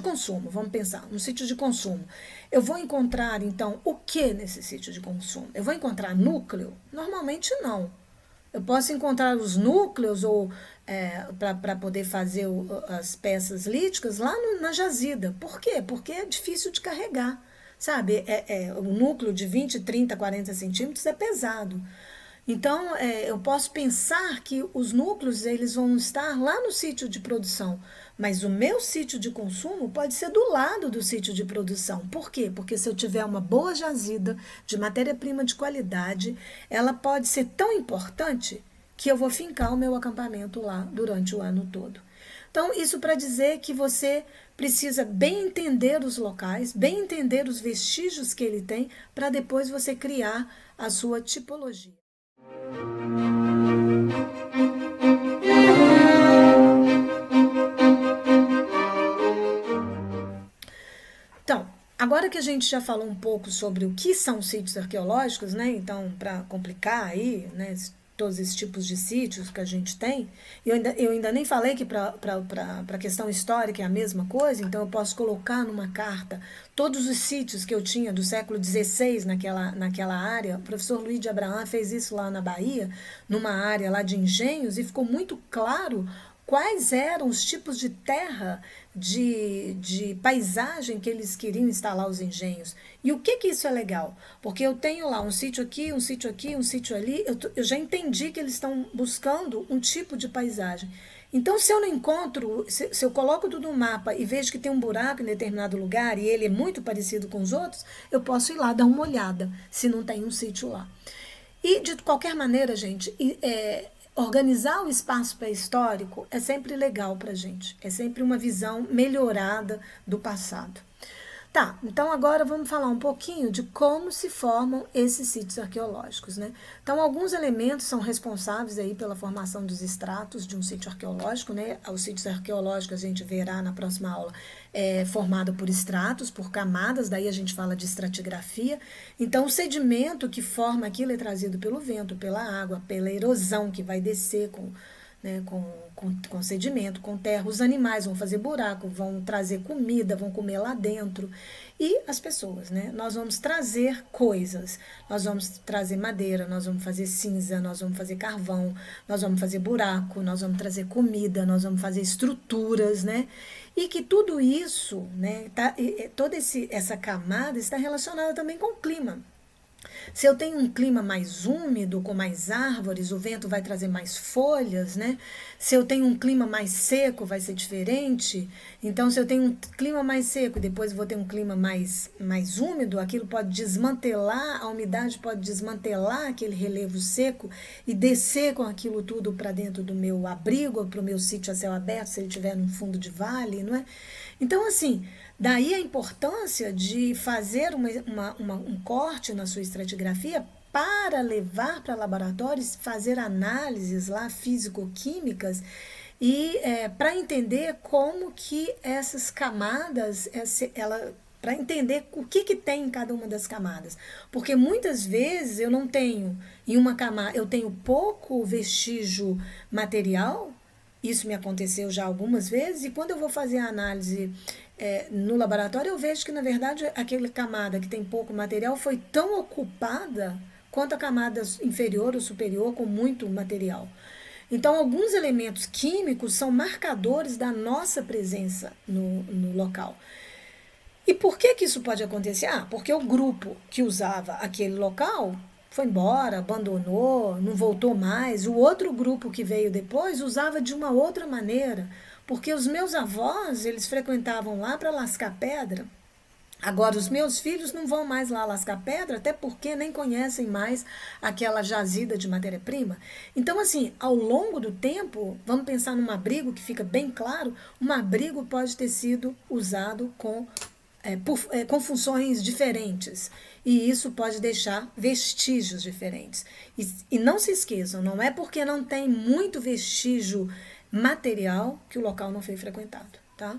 consumo, vamos pensar, um sítio de consumo, eu vou encontrar, então, o que nesse sítio de consumo? Eu vou encontrar núcleo? Normalmente não. Eu posso encontrar os núcleos ou para poder fazer as peças líticas lá na jazida. Por quê? Porque é difícil de carregar, sabe? O núcleo de 20, 30, 40 centímetros é pesado. Então, eu posso pensar que os núcleos eles vão estar lá no sítio de produção, mas o meu sítio de consumo pode ser do lado do sítio de produção. Por quê? Porque se eu tiver uma boa jazida de matéria-prima de qualidade, ela pode ser tão importante que eu vou fincar o meu acampamento lá durante o ano todo. Então, isso para dizer que você precisa bem entender os locais, bem entender os vestígios que ele tem, para depois você criar a sua tipologia. Então, agora que a gente já falou um pouco sobre o que são sítios arqueológicos, né? Então, para complicar aí, né, todos esses tipos de sítios que a gente tem, eu ainda nem falei que para a questão histórica é a mesma coisa, então eu posso colocar numa carta todos os sítios que eu tinha do século XVI naquela área. O professor Luiz de Abraham fez isso lá na Bahia, numa área lá de engenhos, e ficou muito claro quais eram os tipos de terra, de paisagem que eles queriam instalar os engenhos. E o que isso é legal? Porque eu tenho lá um sítio aqui, um sítio aqui, um sítio ali, eu já entendi que eles estão buscando um tipo de paisagem. Então, se eu não encontro, se eu coloco tudo no mapa e vejo que tem um buraco em determinado lugar e ele é muito parecido com os outros, eu posso ir lá dar uma olhada, se não tem um sítio lá. E, de qualquer maneira, gente, organizar o espaço pré-histórico é sempre legal para a gente. É sempre uma visão melhorada do passado. Tá, então agora vamos falar um pouquinho de como se formam esses sítios arqueológicos, né? Então, alguns elementos são responsáveis aí pela formação dos estratos de um sítio arqueológico, né? Os sítios arqueológicos, a gente verá na próxima aula, formado por estratos, por camadas, daí a gente fala de estratigrafia. Então, o sedimento que forma aquilo é trazido pelo vento, pela água, pela erosão que vai descer com sedimento, com terra. Os animais vão fazer buraco, vão trazer comida, vão comer lá dentro. E as pessoas, né? Nós vamos trazer coisas, nós vamos trazer madeira, nós vamos fazer cinza, nós vamos fazer carvão, nós vamos fazer buraco, nós vamos trazer comida, nós vamos fazer estruturas, né? E que tudo isso, né, toda essa camada está relacionada também com o clima. Se eu tenho um clima mais úmido, com mais árvores, o vento vai trazer mais folhas, né? Se eu tenho um clima mais seco, vai ser diferente. Então, se eu tenho um clima mais seco e depois vou ter um clima mais úmido, aquilo pode desmantelar, a umidade pode desmantelar aquele relevo seco e descer com aquilo tudo para dentro do meu abrigo, para o meu sítio a céu aberto, se ele estiver num fundo de vale, não é? Então, assim, daí a importância de fazer um corte na sua estratigrafia para levar para laboratórios, fazer análises lá físico-químicas e para entender como que essas camadas, para entender o que tem em cada uma das camadas. Porque muitas vezes eu não tenho, em uma camada, eu tenho pouco vestígio material. Isso me aconteceu já algumas vezes, e quando eu vou fazer a análise no laboratório, eu vejo que, na verdade, aquela camada que tem pouco material foi tão ocupada quanto a camada inferior ou superior com muito material. Então, alguns elementos químicos são marcadores da nossa presença no local. E por que isso pode acontecer? Porque o grupo que usava aquele local foi embora, abandonou, não voltou mais. O outro grupo que veio depois usava de uma outra maneira, porque os meus avós, eles frequentavam lá para lascar pedra. Agora, os meus filhos não vão mais lá lascar pedra, até porque nem conhecem mais aquela jazida de matéria-prima. Então, assim, ao longo do tempo, vamos pensar num abrigo que fica bem claro, um abrigo pode ter sido usado com funções diferentes. E isso pode deixar vestígios diferentes. E não se esqueçam, não é porque não tem muito vestígio material que o local não foi frequentado, tá?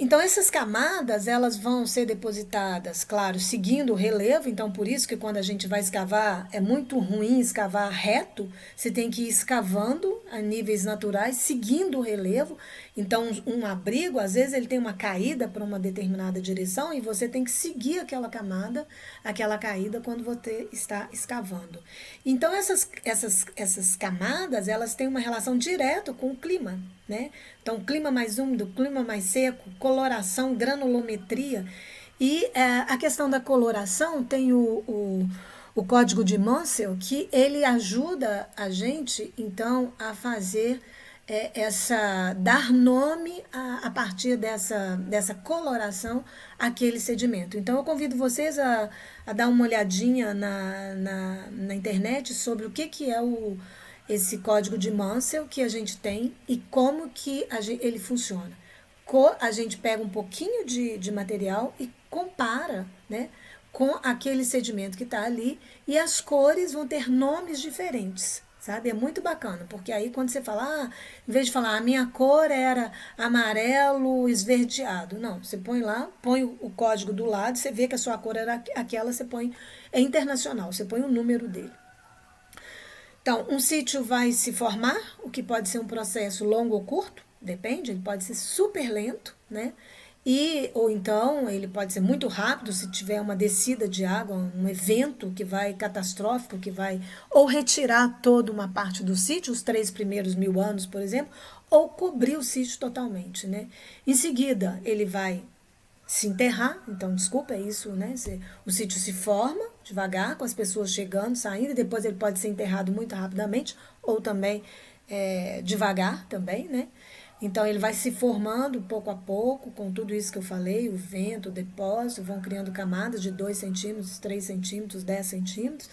Então, essas camadas, elas vão ser depositadas, claro, seguindo o relevo. Então, por isso que quando a gente vai escavar, é muito ruim escavar reto. Você tem que ir escavando a níveis naturais, seguindo o relevo. Então, um abrigo, às vezes, ele tem uma caída para uma determinada direção e você tem que seguir aquela camada, aquela caída, quando você está escavando. Então, essas camadas, elas têm uma relação direta com o clima, né? Então, clima mais úmido, clima mais seco, coloração, granulometria. E a questão da coloração tem o o código de Munsell, que ele ajuda a gente, então, a fazer dar nome a partir dessa coloração àquele sedimento. Então, eu convido vocês a dar uma olhadinha na internet sobre o que é esse código de Munsell que a gente tem e como que ele funciona. A gente pega um pouquinho de material e compara, né, com aquele sedimento que está ali, e as cores vão ter nomes diferentes, sabe? É muito bacana, porque aí quando você fala, em vez de falar, a minha cor era amarelo esverdeado, não, você põe lá, põe o código do lado, você vê que a sua cor era aquela, você põe, é internacional, você põe o número dele. Então, um sítio vai se formar, o que pode ser um processo longo ou curto, depende, ele pode ser super lento, né? Ou então ele pode ser muito rápido se tiver uma descida de água, um evento que vai catastrófico, que vai ou retirar toda uma parte do sítio, os 3 primeiros 1000 anos, por exemplo, ou cobrir o sítio totalmente, né? Em seguida, ele vai se enterrar, então, desculpa, é isso, né? O sítio se forma devagar, com as pessoas chegando, saindo, e depois ele pode ser enterrado muito rapidamente, ou também devagar também, né? Então, ele vai se formando pouco a pouco, com tudo isso que eu falei, o vento, o depósito, vão criando camadas de 2 centímetros, 3 centímetros, 10 centímetros.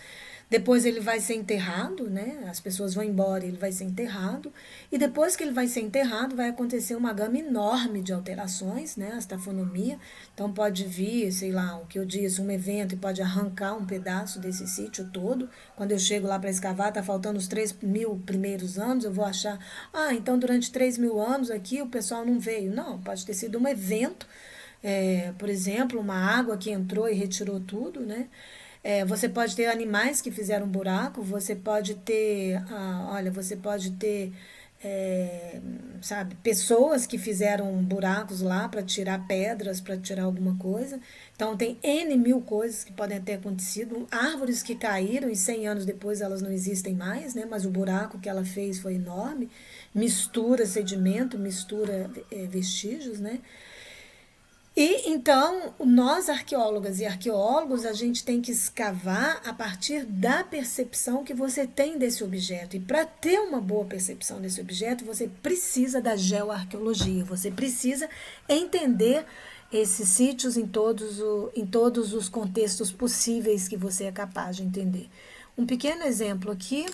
Depois ele vai ser enterrado, né? As pessoas vão embora, ele vai ser enterrado. E depois que ele vai ser enterrado, vai acontecer uma gama enorme de alterações, né? A tafonomia. Então pode vir, sei lá, o que eu disse, um evento e pode arrancar um pedaço desse sítio todo. Quando eu chego lá para escavar, está faltando os 3.000 primeiros anos, eu vou achar, então durante 3.000 anos aqui o pessoal não veio. Não, pode ter sido um evento, por exemplo, uma água que entrou e retirou tudo, né? Você pode ter animais que fizeram buraco, você pode ter, sabe, pessoas que fizeram buracos lá para tirar pedras, para tirar alguma coisa. Então, tem N mil coisas que podem ter acontecido. Árvores que caíram e 100 anos depois elas não existem mais, né? Mas o buraco que ela fez foi enorme. Mistura sedimento, mistura vestígios, né? E então, nós arqueólogas e arqueólogos, a gente tem que escavar a partir da percepção que você tem desse objeto. E para ter uma boa percepção desse objeto, você precisa da geoarqueologia, você precisa entender esses sítios em todos os contextos possíveis que você é capaz de entender. Um pequeno exemplo aqui.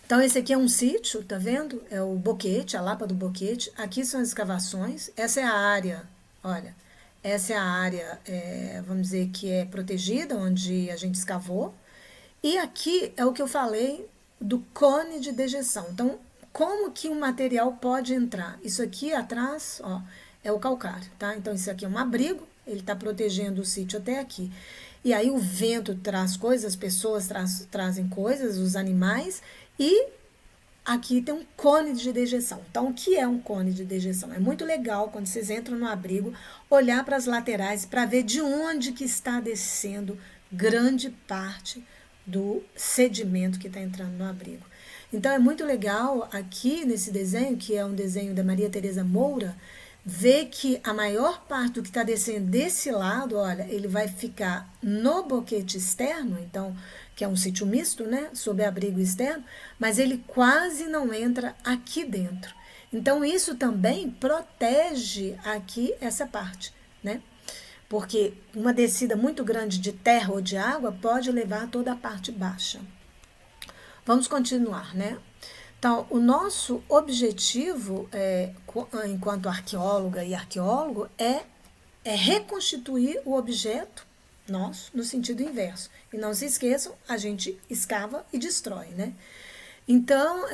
Então, esse aqui é um sítio, tá vendo? É o Boquete, a Lapa do Boquete. Aqui são as escavações. Essa é a área. Olha, essa é a área, vamos dizer, que é protegida, onde a gente escavou. E aqui é o que eu falei do cone de dejeção. Então, como que o material pode entrar? Isso aqui atrás, ó, é o calcário, tá? Então, isso aqui é um abrigo, ele está protegendo o sítio até aqui. E aí o vento traz coisas, as pessoas trazem coisas, os animais, e aqui tem um cone de dejeção. Então, o que é um cone de dejeção? É muito legal, quando vocês entram no abrigo, olhar para as laterais para ver de onde que está descendo grande parte do sedimento que está entrando no abrigo. Então, é muito legal aqui nesse desenho, que é um desenho da Maria Tereza Moura, ver que a maior parte do que está descendo desse lado, olha, ele vai ficar no boquete externo, então, que é um sítio misto, né, sob abrigo externo, mas ele quase não entra aqui dentro. Então, isso também protege aqui essa parte, né? Porque uma descida muito grande de terra ou de água pode levar toda a parte baixa. Vamos continuar, né? Então, o nosso objetivo, enquanto arqueóloga e arqueólogo, é reconstituir o objeto nosso no sentido inverso. E não se esqueçam, a gente escava e destrói, né? Então,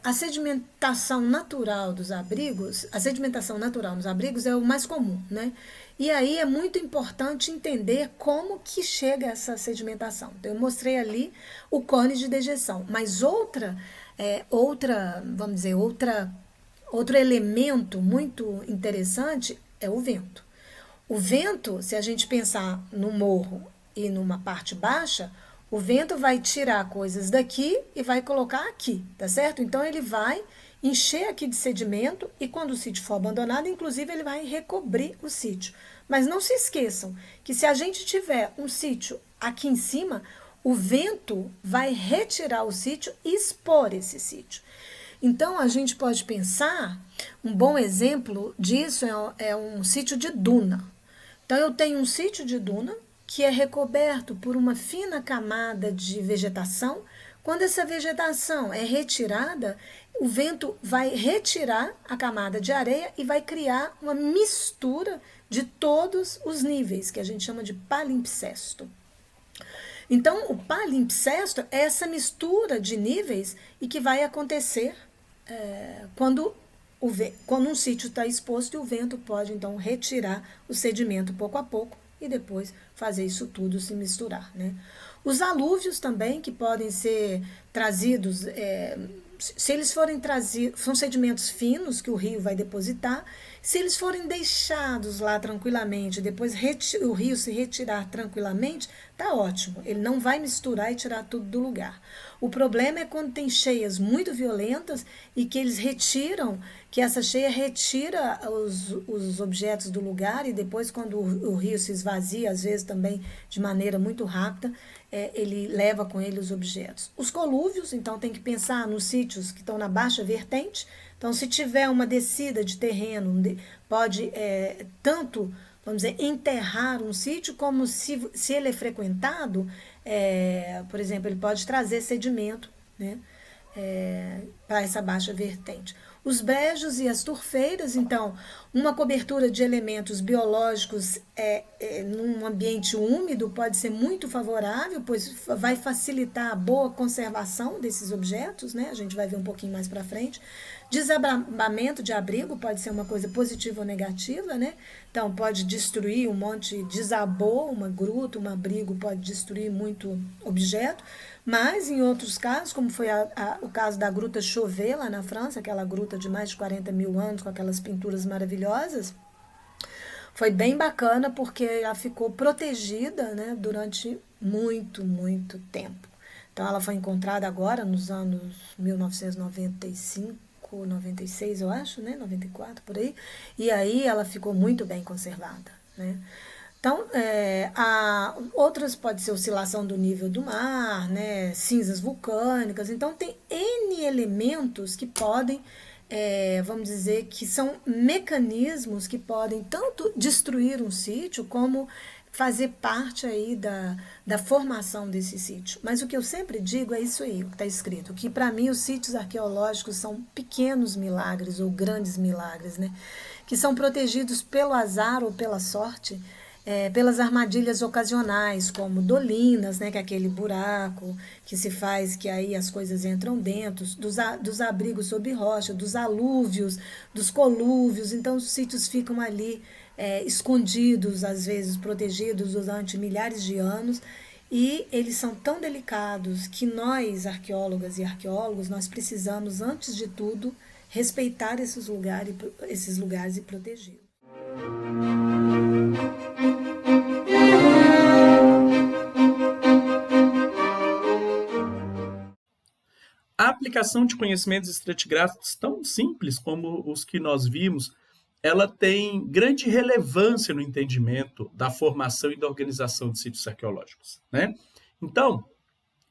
a sedimentação natural dos abrigos, a sedimentação natural nos abrigos é o mais comum, né? E aí é muito importante entender como que chega essa sedimentação. Então, eu mostrei ali o cone de dejeção, mas outro elemento muito interessante é o vento. O vento, se a gente pensar no morro e numa parte baixa, o vento vai tirar coisas daqui e vai colocar aqui, tá certo? Então, ele vai encher aqui de sedimento e quando o sítio for abandonado, inclusive, ele vai recobrir o sítio. Mas não se esqueçam que se a gente tiver um sítio aqui em cima, o vento vai retirar o sítio e expor esse sítio. Então, a gente pode pensar, um bom exemplo disso é um sítio de duna. Então, eu tenho um sítio de duna que é recoberto por uma fina camada de vegetação. Quando essa vegetação é retirada, o vento vai retirar a camada de areia e vai criar uma mistura de todos os níveis, que a gente chama de palimpsesto. Então, o palimpsesto é essa mistura de níveis e que vai acontecer quando um sítio está exposto e o vento pode, então, retirar o sedimento pouco a pouco e depois fazer isso tudo se misturar, né? Os alúvios também, que podem ser trazidos, se eles forem trazidos, são sedimentos finos que o rio vai depositar, se eles forem deixados lá tranquilamente, depois o rio se retirar tranquilamente, tá ótimo, ele não vai misturar e tirar tudo do lugar. O problema é quando tem cheias muito violentas e que eles retiram, que essa cheia retira os objetos do lugar e depois quando o rio se esvazia, às vezes também de maneira muito rápida, ele leva com ele os objetos. Os colúvios, então, tem que pensar nos sítios que estão na baixa vertente. Então, se tiver uma descida de terreno, pode tanto, vamos dizer, enterrar um sítio, como se ele é frequentado, por exemplo, ele pode trazer sedimento, né, para essa baixa vertente. Os brejos e as turfeiras, então, uma cobertura de elementos biológicos num ambiente úmido pode ser muito favorável, pois vai facilitar a boa conservação desses objetos, né? A gente vai ver um pouquinho mais para frente. Desabamento de abrigo pode ser uma coisa positiva ou negativa, né? Então, pode destruir um monte, desabou uma gruta, um abrigo pode destruir muito objeto, mas em outros casos, como foi o caso da Gruta Chauvet, lá na França, aquela gruta de mais de 40 mil anos, com aquelas pinturas maravilhosas, foi bem bacana porque ela ficou protegida, né, durante muito, muito tempo. Então, ela foi encontrada agora nos anos 1995, 96, eu acho, né, 94, por aí, e aí ela ficou muito bem conservada, né. Então, outras pode ser oscilação do nível do mar, né, cinzas vulcânicas. Então, tem N elementos que podem, vamos dizer, que são mecanismos que podem tanto destruir um sítio como fazer parte aí da formação desse sítio. Mas o que eu sempre digo é isso aí, o que está escrito, que para mim os sítios arqueológicos são pequenos milagres ou grandes milagres, né, que são protegidos pelo azar ou pela sorte, pelas armadilhas ocasionais, como dolinas, né, que é aquele buraco que se faz, que aí as coisas entram dentro, dos abrigos sob rocha, dos alúvios, dos colúvios. Então os sítios ficam ali escondidos, às vezes protegidos durante milhares de anos, e eles são tão delicados que nós, arqueólogas e arqueólogos, nós precisamos, antes de tudo, respeitar esses lugares e protegê-los. A aplicação de conhecimentos estratigráficos tão simples como os que nós vimos, ela tem grande relevância no entendimento da formação e da organização de sítios arqueológicos, né? Então,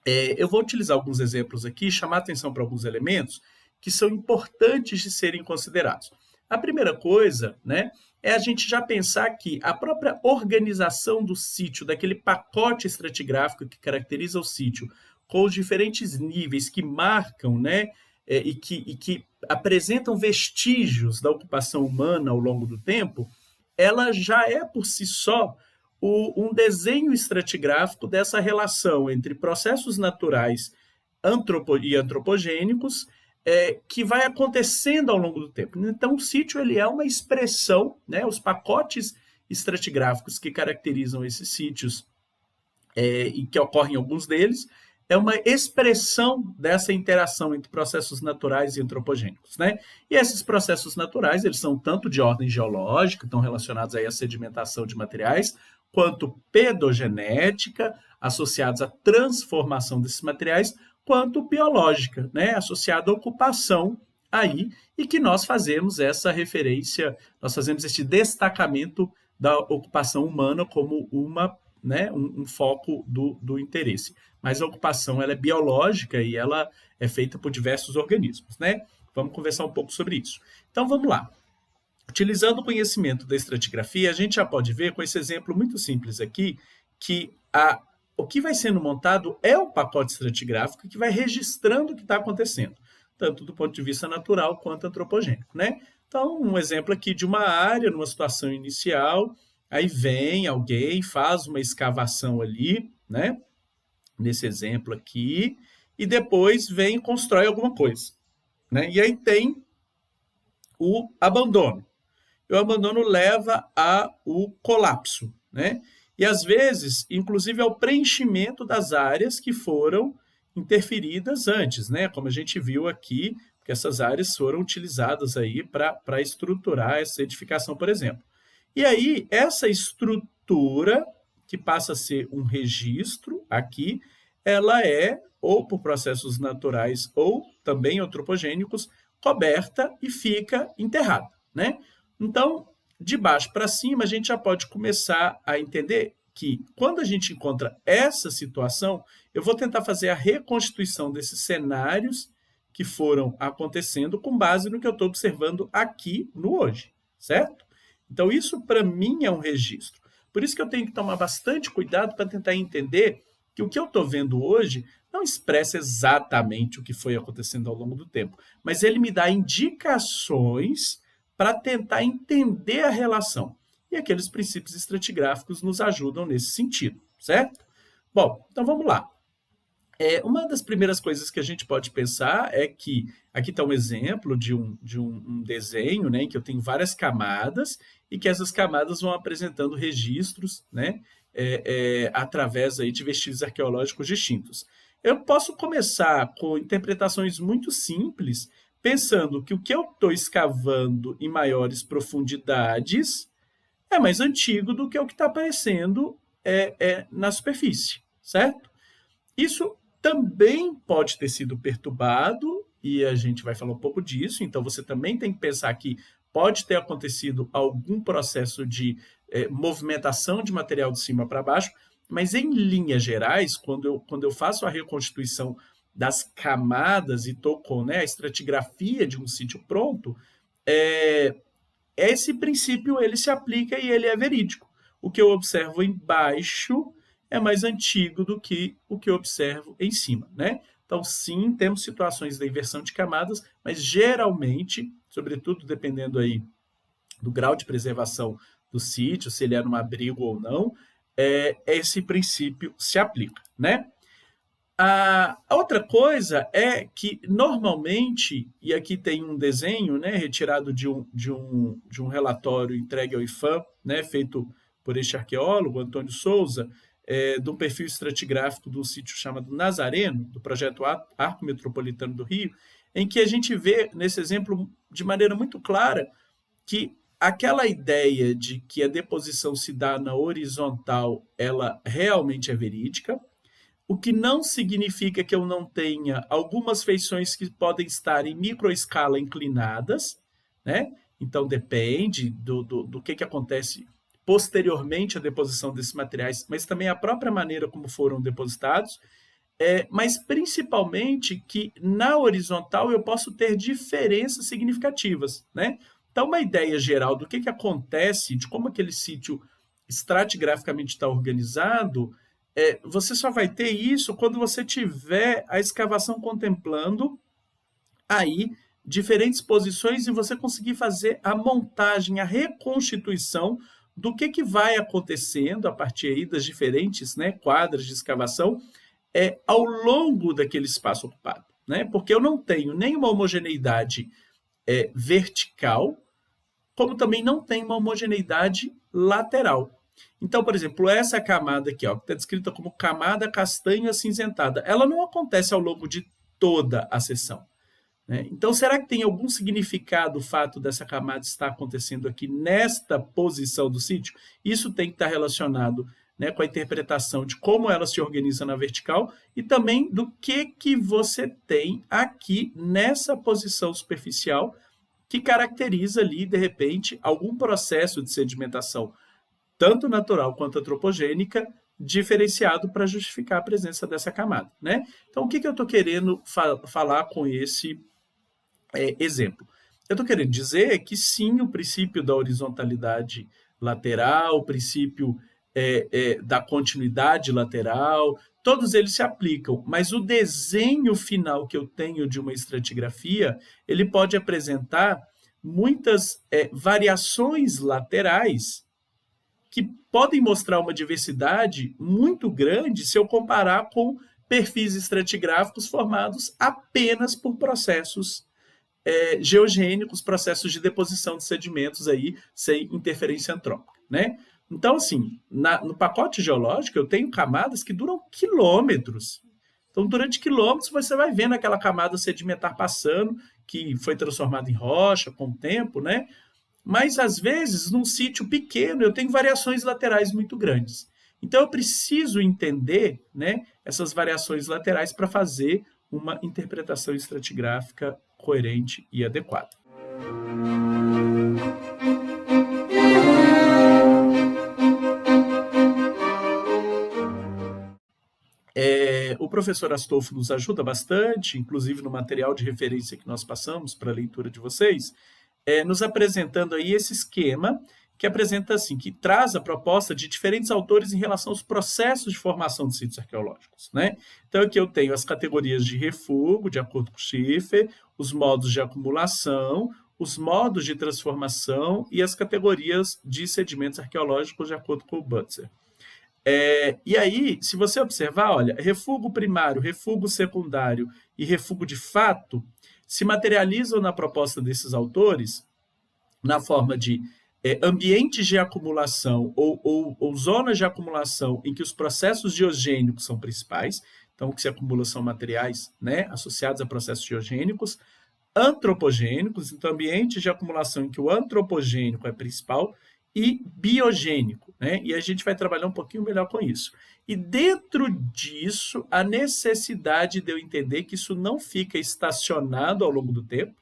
eu vou utilizar alguns exemplos aqui, chamar atenção para alguns elementos que são importantes de serem considerados. A primeira coisa, né, é a gente já pensar que a própria organização do sítio, daquele pacote estratigráfico que caracteriza o sítio, com os diferentes níveis que marcam, né, e que apresentam vestígios da ocupação humana ao longo do tempo, ela já é por si só um desenho estratigráfico dessa relação entre processos naturais e antropogênicos que vai acontecendo ao longo do tempo. Então, o sítio ele é uma expressão, né, os pacotes estratigráficos que caracterizam esses sítios e que ocorrem alguns deles, é uma expressão dessa interação entre processos naturais e antropogênicos, né? E esses processos naturais, eles são tanto de ordem geológica, estão relacionados aí à sedimentação de materiais, quanto pedogenética, associados à transformação desses materiais, quanto biológica, né? Associada à ocupação aí, e que nós fazemos essa referência, nós fazemos esse destacamento da ocupação humana como uma, né, um foco do interesse. mas a ocupação ela é biológica e ela é feita por diversos organismos, né? Vamos conversar um pouco sobre isso. Então, vamos lá. Utilizando o conhecimento da estratigrafia, a gente já pode ver com esse exemplo muito simples aqui que o que vai sendo montado é o pacote estratigráfico que vai registrando o que está acontecendo, tanto do ponto de vista natural quanto antropogênico, né? Então, um exemplo aqui de uma área, numa situação inicial, aí vem alguém, faz uma escavação ali, né? Nesse exemplo aqui, e depois vem e constrói alguma coisa, né? E aí tem o abandono. E o abandono leva ao colapso, né? E às vezes, inclusive, ao preenchimento das áreas que foram interferidas antes, né? Como a gente viu aqui, que essas áreas foram utilizadas aí para estruturar essa edificação, por exemplo. E aí, essa estrutura, que passa a ser um registro aqui, ela é, ou por processos naturais ou também antropogênicos, coberta e fica enterrada, né? Então, de baixo para cima, a gente já pode começar a entender que, quando a gente encontra essa situação, eu vou tentar fazer a reconstituição desses cenários que foram acontecendo com base no que eu estou observando aqui no hoje, certo? Então, isso para mim é um registro. Por isso que eu tenho que tomar bastante cuidado para tentar entender que o que eu estou vendo hoje não expressa exatamente o que foi acontecendo ao longo do tempo, mas ele me dá indicações para tentar entender a relação. E aqueles princípios estratigráficos nos ajudam nesse sentido, certo? Bom, então vamos lá. Uma das primeiras coisas que a gente pode pensar é que aqui está um exemplo de um desenho, né, em que eu tenho várias camadas e que essas camadas vão apresentando registros, né, através aí de vestígios arqueológicos distintos. Eu posso começar com interpretações muito simples, pensando que o que eu estou escavando em maiores profundidades é mais antigo do que o que está aparecendo na superfície, certo? Isso também pode ter sido perturbado, e a gente vai falar um pouco disso, então você também tem que pensar que pode ter acontecido algum processo de movimentação de material de cima para baixo, mas em linhas gerais, quando eu faço a reconstituição das camadas e estou com, né, a estratigrafia de um sítio pronto, esse princípio ele se aplica e ele é verídico. O que eu observo embaixo é mais antigo do que o que eu observo em cima, né? Então, sim, temos situações da inversão de camadas, mas geralmente, sobretudo dependendo aí do grau de preservação do sítio, se ele era um abrigo ou não, esse princípio se aplica, né? A outra coisa é que, normalmente, e aqui tem um desenho, né, retirado de um relatório entregue ao IFAM, né, feito por este arqueólogo, Antônio Souza, de um perfil estratigráfico do sítio chamado Nazareno, do projeto Arco Metropolitano do Rio, em que a gente vê, nesse exemplo, de maneira muito clara, que aquela ideia de que a deposição se dá na horizontal, ela realmente é verídica, o que não significa que eu não tenha algumas feições que podem estar em microescala inclinadas, né? Então, depende do que acontece posteriormente à deposição desses materiais, mas também a própria maneira como foram depositados, mas principalmente que na horizontal eu posso ter diferenças significativas, né? Então, uma ideia geral do que acontece, de como aquele sítio estratigraficamente está organizado, você só vai ter isso quando você tiver a escavação contemplando aí diferentes posições e você conseguir fazer a montagem, a reconstituição do que vai acontecendo a partir aí das diferentes, né, quadras de escavação ao longo daquele espaço ocupado, né? Porque eu não tenho nenhuma homogeneidade vertical, como também não tem uma homogeneidade lateral. Então, por exemplo, essa camada aqui, ó, que está descrita como camada castanho acinzentada, ela não acontece ao longo de toda a seção, né? Então, será que tem algum significado o fato dessa camada estar acontecendo aqui nesta posição do sítio? Isso tem que estar relacionado, né, com a interpretação de como ela se organiza na vertical e também do que você tem aqui nessa posição superficial que caracteriza ali, de repente, algum processo de sedimentação tanto natural quanto antropogênica, diferenciado para justificar a presença dessa camada, né? Então, o que eu estou querendo falar com esse exemplo? Eu estou querendo dizer que sim, o princípio da horizontalidade lateral, o princípio da continuidade lateral, todos eles se aplicam, mas o desenho final que eu tenho de uma estratigrafia, ele pode apresentar muitas variações laterais que podem mostrar uma diversidade muito grande se eu comparar com perfis estratigráficos formados apenas por processos geogênicos, processos de deposição de sedimentos aí, sem interferência antrópica, né? Então, assim, no pacote geológico eu tenho camadas que duram quilômetros. Então, durante quilômetros, você vai vendo aquela camada sedimentar passando, que foi transformada em rocha com o tempo, né? Mas, às vezes, num sítio pequeno, eu tenho variações laterais muito grandes. Então, eu preciso entender, né, essas variações laterais para fazer uma interpretação estratigráfica coerente e adequada. O professor Astolfo nos ajuda bastante, inclusive no material de referência que nós passamos para a leitura de vocês, nos apresentando aí esse esquema que apresenta assim, que traz a proposta de diferentes autores em relação aos processos de formação de sítios arqueológicos, né? Então aqui eu tenho as categorias de refúgio, de acordo com Schiffer, os modos de acumulação, os modos de transformação e as categorias de sedimentos arqueológicos, de acordo com o Butzer. E aí, se você observar, olha, refúgio primário, refúgio secundário e refúgio de fato se materializam na proposta desses autores na forma de ambientes de acumulação ou zonas de acumulação em que os processos geogênicos são principais, então o que se acumula são materiais, né, associados a processos geogênicos, antropogênicos, então ambientes de acumulação em que o antropogênico é principal, e biogênico, né? E a gente vai trabalhar um pouquinho melhor com isso. E dentro disso, a necessidade de eu entender que isso não fica estacionado ao longo do tempo.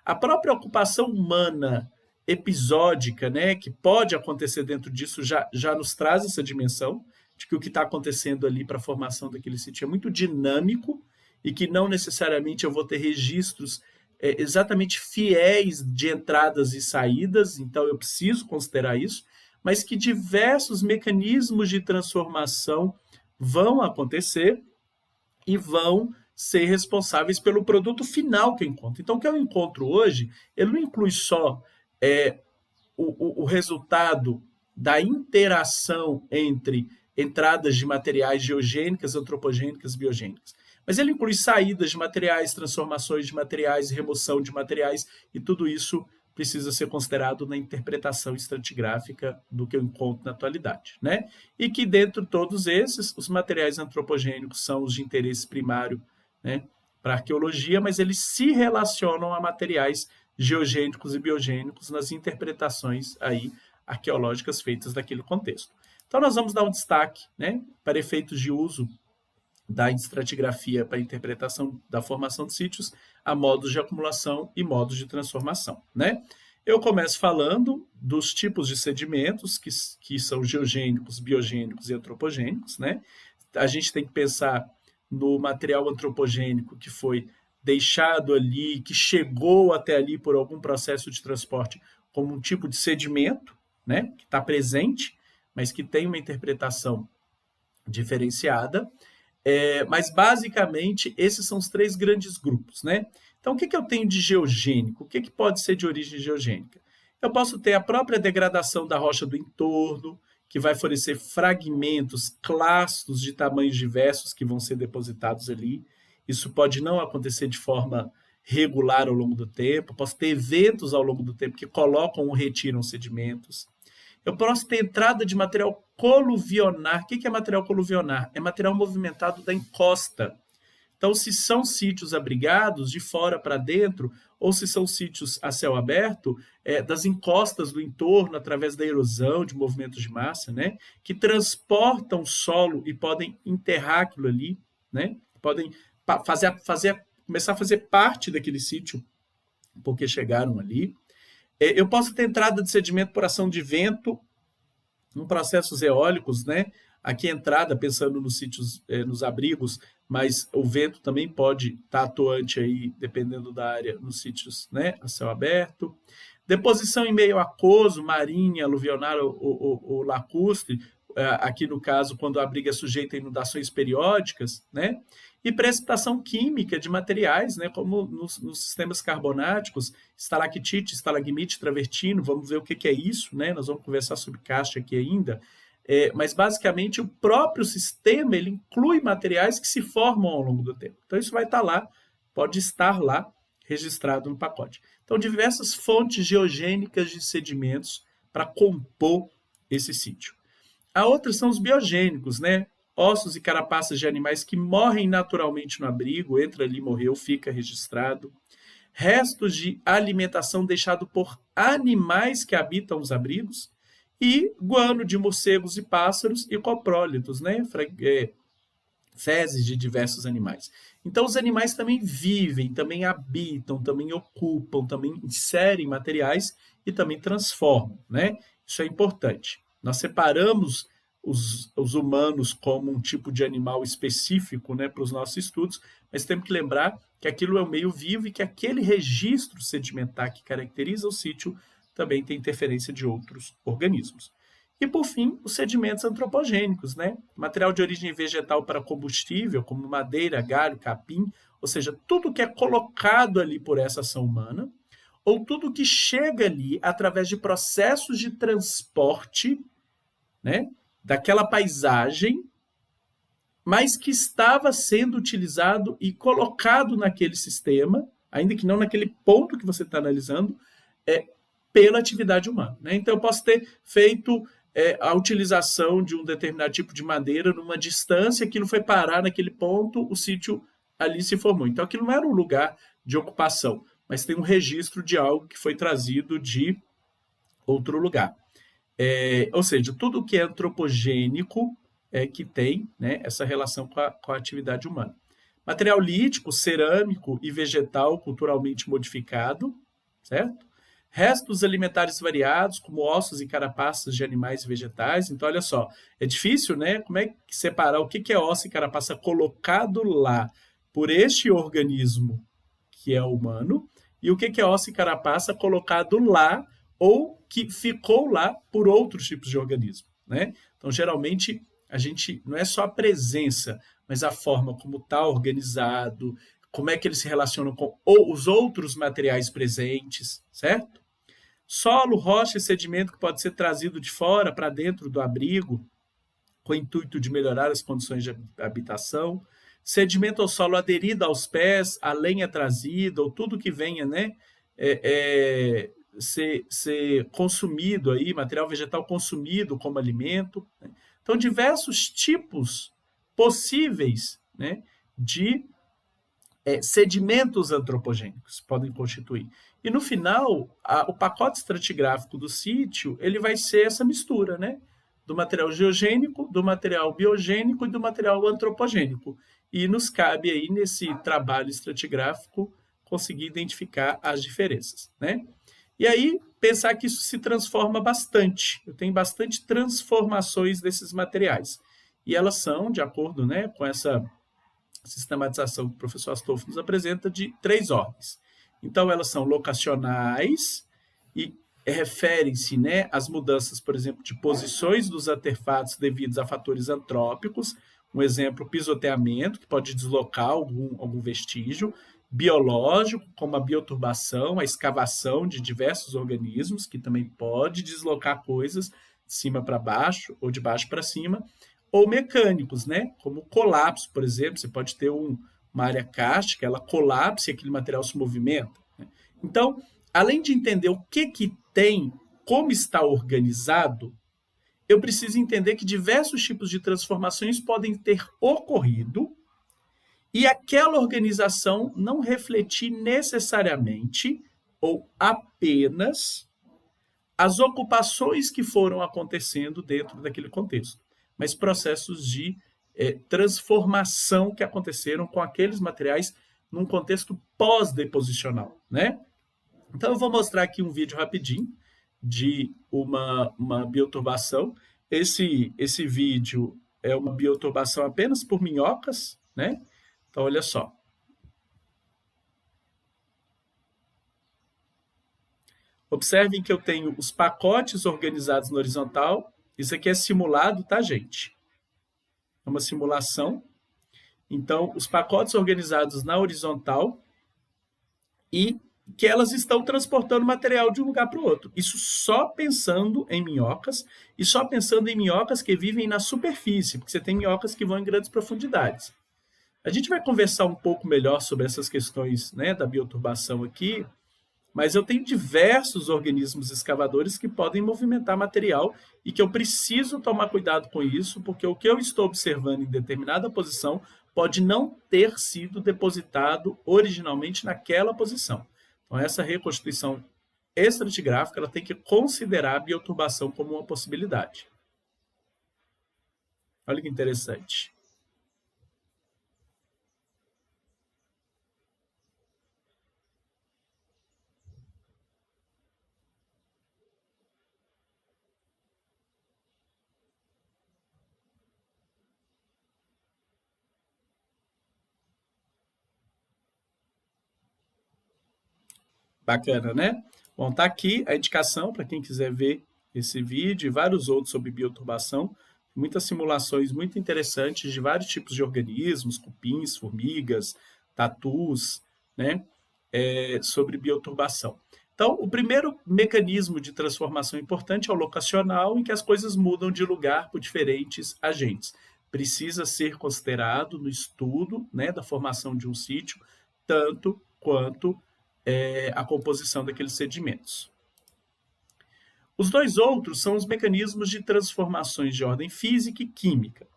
A própria ocupação humana episódica, né, que pode acontecer dentro disso, já nos traz essa dimensão de que o que está acontecendo ali para a formação daquele sítio é muito dinâmico e que não necessariamente eu vou ter registros exatamente fiéis de entradas e saídas, então eu preciso considerar isso, mas que diversos mecanismos de transformação vão acontecer e vão ser responsáveis pelo produto final que eu encontro. Então, o que eu encontro hoje, ele não inclui só o resultado da interação entre entradas de materiais geogênicas, antropogênicas, biogênicas, mas ele inclui saídas de materiais, transformações de materiais, remoção de materiais, e tudo isso precisa ser considerado na interpretação estratigráfica do que eu encontro na atualidade, né? E que dentro de todos esses, os materiais antropogênicos são os de interesse primário, né, para a arqueologia, mas eles se relacionam a materiais geogênicos e biogênicos nas interpretações aí arqueológicas feitas naquele contexto. Então nós vamos dar um destaque, né, para efeitos de uso da estratigrafia para a interpretação da formação de sítios, a modos de acumulação e modos de transformação, né? Eu começo falando dos tipos de sedimentos, que são geogênicos, biogênicos e antropogênicos, né? A gente tem que pensar no material antropogênico que foi deixado ali, que chegou até ali por algum processo de transporte, como um tipo de sedimento, né? Que está presente, mas que tem uma interpretação diferenciada. Mas, basicamente, esses são os três grandes grupos, né? Então, o que eu tenho de geogênico? O que pode ser de origem geogênica? Eu posso ter a própria degradação da rocha do entorno, que vai fornecer fragmentos, clastos de tamanhos diversos que vão ser depositados ali. Isso pode não acontecer de forma regular ao longo do tempo. Posso ter eventos ao longo do tempo que colocam ou retiram sedimentos. Eu posso ter entrada de material coluvionar. O que é material coluvionar? É material movimentado da encosta. Então, se são sítios abrigados de fora para dentro, ou se são sítios a céu aberto, das encostas do entorno, através da erosão, de movimentos de massa, né, que transportam solo e podem enterrar aquilo ali, né, podem começar a fazer parte daquele sítio, porque chegaram ali. Eu posso ter entrada de sedimento por ação de vento, em processos eólicos, né, Aqui a entrada, pensando nos sítios, nos abrigos, mas o vento também pode estar atuante aí, dependendo da área, nos sítios, né, a céu aberto. Deposição em meio aquoso, marinha, aluvional ou lacustre, aqui no caso, quando o abrigo é sujeito a inundações periódicas, né? E precipitação química de materiais, né, como nos sistemas carbonáticos, estalactite, estalagmite, travertino, vamos ver o que é isso, né? Nós vamos conversar sobre caixa aqui ainda. Mas basicamente o próprio sistema ele inclui materiais que se formam ao longo do tempo. Então isso vai estar lá, pode estar lá registrado no pacote. Então diversas fontes geogênicas de sedimentos para compor esse sítio. A outra são os biogênicos, né? Ossos e carapaças de animais que morrem naturalmente no abrigo, entra ali, morreu, fica registrado. Restos de alimentação deixado por animais que habitam os abrigos e guano de morcegos e pássaros e coprólitos, né? Fezes de diversos animais. Então, os animais também vivem, também habitam, também ocupam, também inserem materiais e também transformam, né? Isso é importante. Nós separamos os humanos como um tipo de animal específico, né, para os nossos estudos, mas temos que lembrar que aquilo é um meio vivo e que aquele registro sedimentar que caracteriza o sítio também tem interferência de outros organismos. E, por fim, os sedimentos antropogênicos, né? Material de origem vegetal para combustível, como madeira, galho, capim, ou seja, tudo que é colocado ali por essa ação humana, ou tudo que chega ali através de processos de transporte, né, daquela paisagem, mas que estava sendo utilizado e colocado naquele sistema, ainda que não naquele ponto que você está analisando, pela atividade humana, né? Então, eu posso ter feito a utilização de um determinado tipo de madeira numa distância, aquilo foi parar naquele ponto, o sítio ali se formou. Então, aquilo não era um lugar de ocupação, mas tem um registro de algo que foi trazido de outro lugar. Ou seja, tudo que é antropogênico que tem, né, essa relação com a atividade humana. Material lítico, cerâmico e vegetal culturalmente modificado, certo? Restos alimentares variados, como ossos e carapaças de animais e vegetais. Então, olha só, é difícil, né? Como é que separar o que é osso e carapaça colocado lá por este organismo que é humano e o que é osso e carapaça colocado lá ou que ficou lá por outros tipos de organismo, né? Então, geralmente, a gente não é só a presença, mas a forma como está organizado, como é que eles se relacionam com os outros materiais presentes, certo? Solo, rocha e sedimento que pode ser trazido de fora para dentro do abrigo, com o intuito de melhorar as condições de habitação. Sedimento ao solo aderido aos pés, a lenha trazida, ou tudo que venha, né, ser consumido aí, material vegetal consumido como alimento, né? Então, diversos tipos possíveis, né, de sedimentos antropogênicos podem constituir. E no final, o pacote estratigráfico do sítio ele vai ser essa mistura, né, do material geogênico, do material biogênico e do material antropogênico. E nos cabe aí, nesse trabalho estratigráfico, conseguir identificar as diferenças, né? E aí, pensar que isso se transforma bastante. Eu tenho bastante transformações desses materiais. E elas são, de acordo, né, com essa sistematização que o professor Astolfo nos apresenta, de 3 ordens. Então, elas são locacionais e referem-se, né, às mudanças, por exemplo, de posições dos artefatos devidos a fatores antrópicos. Um exemplo, pisoteamento, que pode deslocar algum vestígio. Biológico, como a bioturbação, a escavação de diversos organismos, que também pode deslocar coisas de cima para baixo ou de baixo para cima. Ou mecânicos, né? Como colapso, por exemplo, você pode ter uma área cárstica, ela colapsa e aquele material se movimenta, né? Então, além de entender o que tem, como está organizado, eu preciso entender que diversos tipos de transformações podem ter ocorrido e aquela organização não refletir necessariamente ou apenas as ocupações que foram acontecendo dentro daquele contexto, mas processos de transformação que aconteceram com aqueles materiais num contexto pós-deposicional, né? Então, eu vou mostrar aqui um vídeo rapidinho de uma bioturbação. Esse vídeo é uma bioturbação apenas por minhocas, né? Então, olha só. Observem que eu tenho os pacotes organizados no horizontal. Isso aqui é simulado, tá, gente? É uma simulação. Então, os pacotes organizados na horizontal e que elas estão transportando material de um lugar para o outro. Isso só pensando em minhocas e só pensando em minhocas que vivem na superfície, porque você tem minhocas que vão em grandes profundidades. A gente vai conversar um pouco melhor sobre essas questões, né, da bioturbação aqui, mas eu tenho diversos organismos escavadores que podem movimentar material e que eu preciso tomar cuidado com isso, porque o que eu estou observando em determinada posição pode não ter sido depositado originalmente naquela posição. Então, essa reconstituição estratigráfica ela tem que considerar a bioturbação como uma possibilidade. Olha que interessante. Bacana, né? Bom, tá aqui a indicação para quem quiser ver esse vídeo e vários outros sobre bioturbação. Muitas simulações muito interessantes de vários tipos de organismos, cupins, formigas, tatus, né? Sobre bioturbação. Então, o primeiro mecanismo de transformação importante é o locacional, em que as coisas mudam de lugar por diferentes agentes. Precisa ser considerado no estudo, né, da formação de um sítio, tanto quanto a composição daqueles sedimentos. Os dois outros são os mecanismos de transformações de ordem física e química.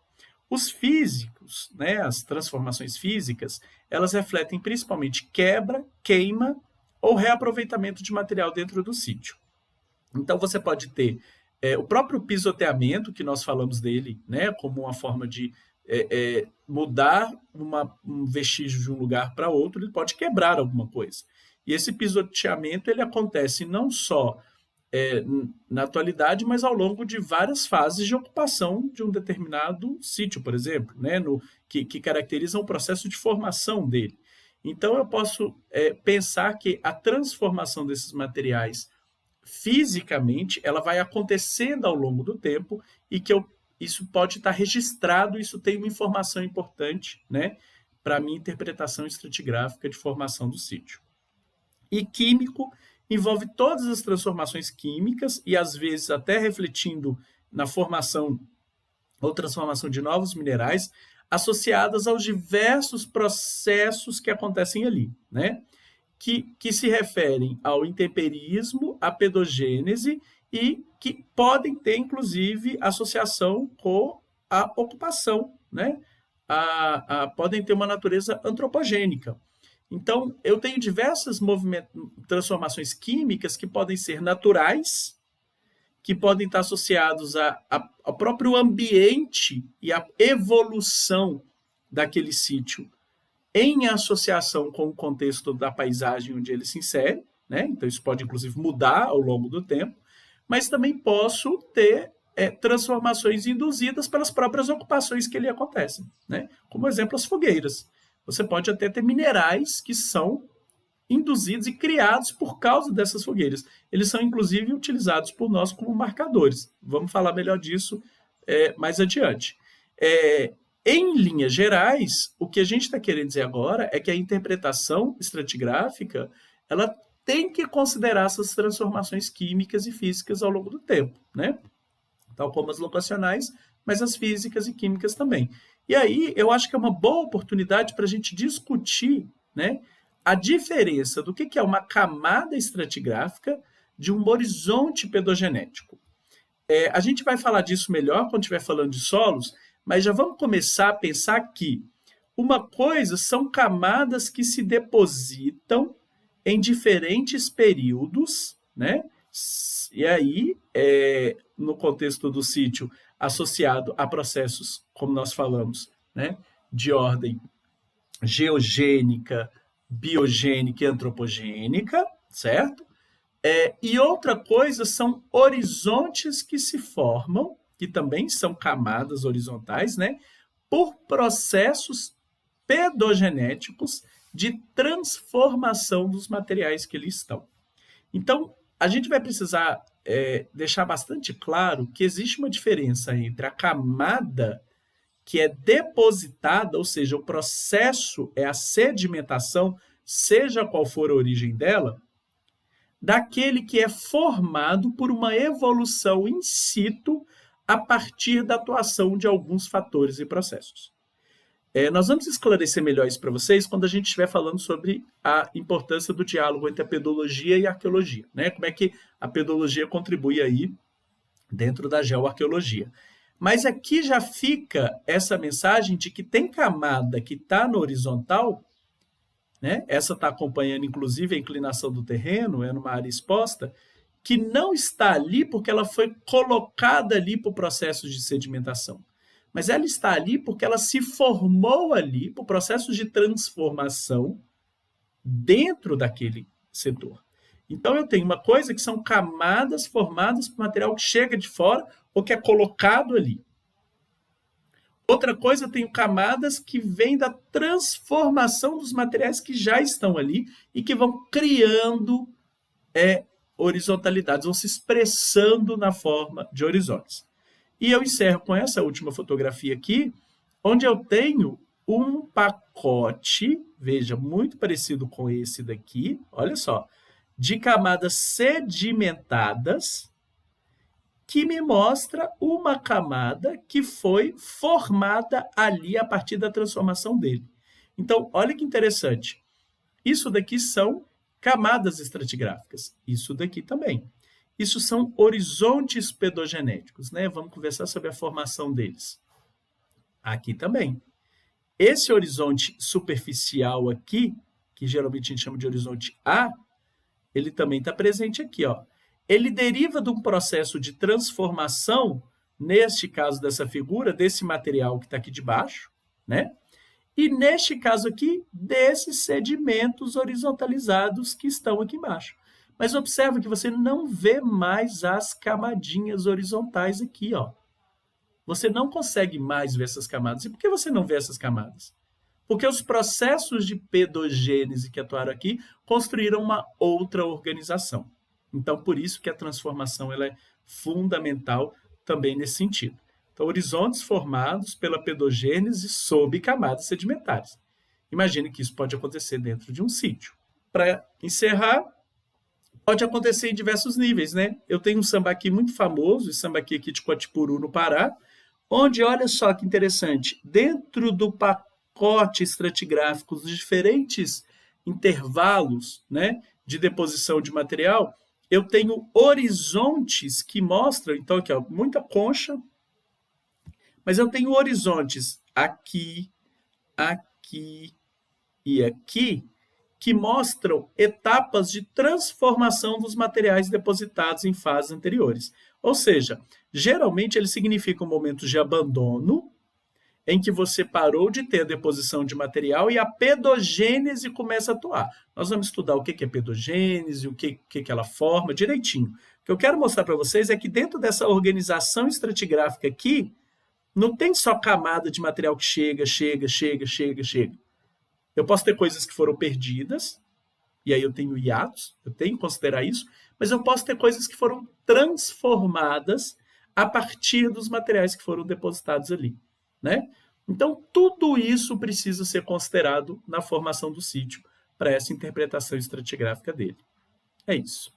Os físicos, né, as transformações físicas, elas refletem principalmente quebra, queima ou reaproveitamento de material dentro do sítio. Então, você pode ter o próprio pisoteamento, que nós falamos dele, né, como uma forma de mudar um vestígio de um lugar para outro, ele pode quebrar alguma coisa. E esse pisoteamento ele acontece não só na atualidade, mas ao longo de várias fases de ocupação de um determinado sítio, por exemplo, né, que caracterizam o processo de formação dele. Então, eu posso pensar que a transformação desses materiais fisicamente, ela vai acontecendo ao longo do tempo e que isso pode estar registrado, isso tem uma informação importante, né, para a minha interpretação estratigráfica de formação do sítio. E químico envolve todas as transformações químicas e, às vezes, até refletindo na formação ou transformação de novos minerais associadas aos diversos processos que acontecem ali, né? Que se referem ao intemperismo, à pedogênese e que podem ter, inclusive, associação com a ocupação, né? Podem ter uma natureza antropogênica. Então, eu tenho diversas transformações químicas que podem ser naturais, que podem estar associados ao próprio ambiente e à evolução daquele sítio em associação com o contexto da paisagem onde ele se insere, né? Então, isso pode, inclusive, mudar ao longo do tempo, mas também posso ter transformações induzidas pelas próprias ocupações que ali acontecem, né? Como exemplo, as fogueiras. Você pode até ter minerais que são induzidos e criados por causa dessas fogueiras. Eles são, inclusive, utilizados por nós como marcadores. Vamos falar melhor disso mais adiante. Em linhas gerais, o que a gente está querendo dizer agora é que a interpretação estratigráfica ela tem que considerar essas transformações químicas e físicas ao longo do tempo, né? Tal como as locacionais, mas as físicas e químicas também. E aí, eu acho que é uma boa oportunidade para a gente discutir, né, a diferença do que é uma camada estratigráfica de um horizonte pedogenético. A gente vai falar disso melhor quando estiver falando de solos, mas já vamos começar a pensar que uma coisa são camadas que se depositam em diferentes períodos, né? E aí, no contexto do sítio, associado a processos, como nós falamos, né, de ordem geogênica, biogênica e antropogênica, certo? E outra coisa são horizontes que se formam, que também são camadas horizontais, né, por processos pedogenéticos de transformação dos materiais que ali estão. Então, a gente vai precisar deixar bastante claro que existe uma diferença entre a camada que é depositada, ou seja, o processo é a sedimentação, seja qual for a origem dela, daquele que é formado por uma evolução in situ a partir da atuação de alguns fatores e processos. Nós vamos esclarecer melhor isso para vocês quando a gente estiver falando sobre a importância do diálogo entre a pedologia e a arqueologia, né? Como é que a pedologia contribui aí dentro da geoarqueologia. Mas aqui já fica essa mensagem de que tem camada que está no horizontal, né? Essa está acompanhando, inclusive, a inclinação do terreno, é numa área exposta, que não está ali porque ela foi colocada ali para o processo de sedimentação. Mas ela está ali porque ela se formou ali por processos de transformação dentro daquele setor. Então, eu tenho uma coisa que são camadas formadas por material que chega de fora ou que é colocado ali. Outra coisa, eu tenho camadas que vêm da transformação dos materiais que já estão ali e que vão criando horizontalidades, vão se expressando na forma de horizontes. E eu encerro com essa última fotografia aqui, onde eu tenho um pacote, veja, muito parecido com esse daqui, olha só, de camadas sedimentadas, que me mostra uma camada que foi formada ali a partir da transformação dele. Então, olha que interessante. Isso daqui são camadas estratigráficas. Isso daqui também. Isso são horizontes pedogenéticos, né? Vamos conversar sobre a formação deles. Aqui também. Esse horizonte superficial aqui, que geralmente a gente chama de horizonte A, ele também está presente aqui, ó. Ele deriva de um processo de transformação, neste caso dessa figura, desse material que está aqui de baixo, né? E neste caso aqui, desses sedimentos horizontalizados que estão aqui embaixo. Mas observa que você não vê mais as camadinhas horizontais aqui, ó. Você não consegue mais ver essas camadas. E por que você não vê essas camadas? Porque os processos de pedogênese que atuaram aqui construíram uma outra organização. Então, por isso que a transformação ela é fundamental também nesse sentido. Então, horizontes formados pela pedogênese sob camadas sedimentares. Imagine que isso pode acontecer dentro de um sítio. Para encerrar, pode acontecer em diversos níveis, né? Eu tenho um sambaqui muito famoso, o sambaqui aqui de Coatipuru, no Pará, onde, olha só que interessante, dentro do pacote estratigráfico, dos diferentes intervalos, né, de deposição de material, eu tenho horizontes que mostram, então aqui, ó, muita concha, mas eu tenho horizontes aqui, aqui e aqui, que mostram etapas de transformação dos materiais depositados em fases anteriores. Ou seja, geralmente eles significam momentos de abandono, em que você parou de ter a deposição de material e a pedogênese começa a atuar. Nós vamos estudar o que é pedogênese, o que ela forma direitinho. O que eu quero mostrar para vocês é que dentro dessa organização estratigráfica aqui, não tem só camada de material que chega. Eu posso ter coisas que foram perdidas, e aí eu tenho hiatos, eu tenho que considerar isso, mas eu posso ter coisas que foram transformadas a partir dos materiais que foram depositados ali, né? Então, tudo isso precisa ser considerado na formação do sítio para essa interpretação estratigráfica dele. É isso.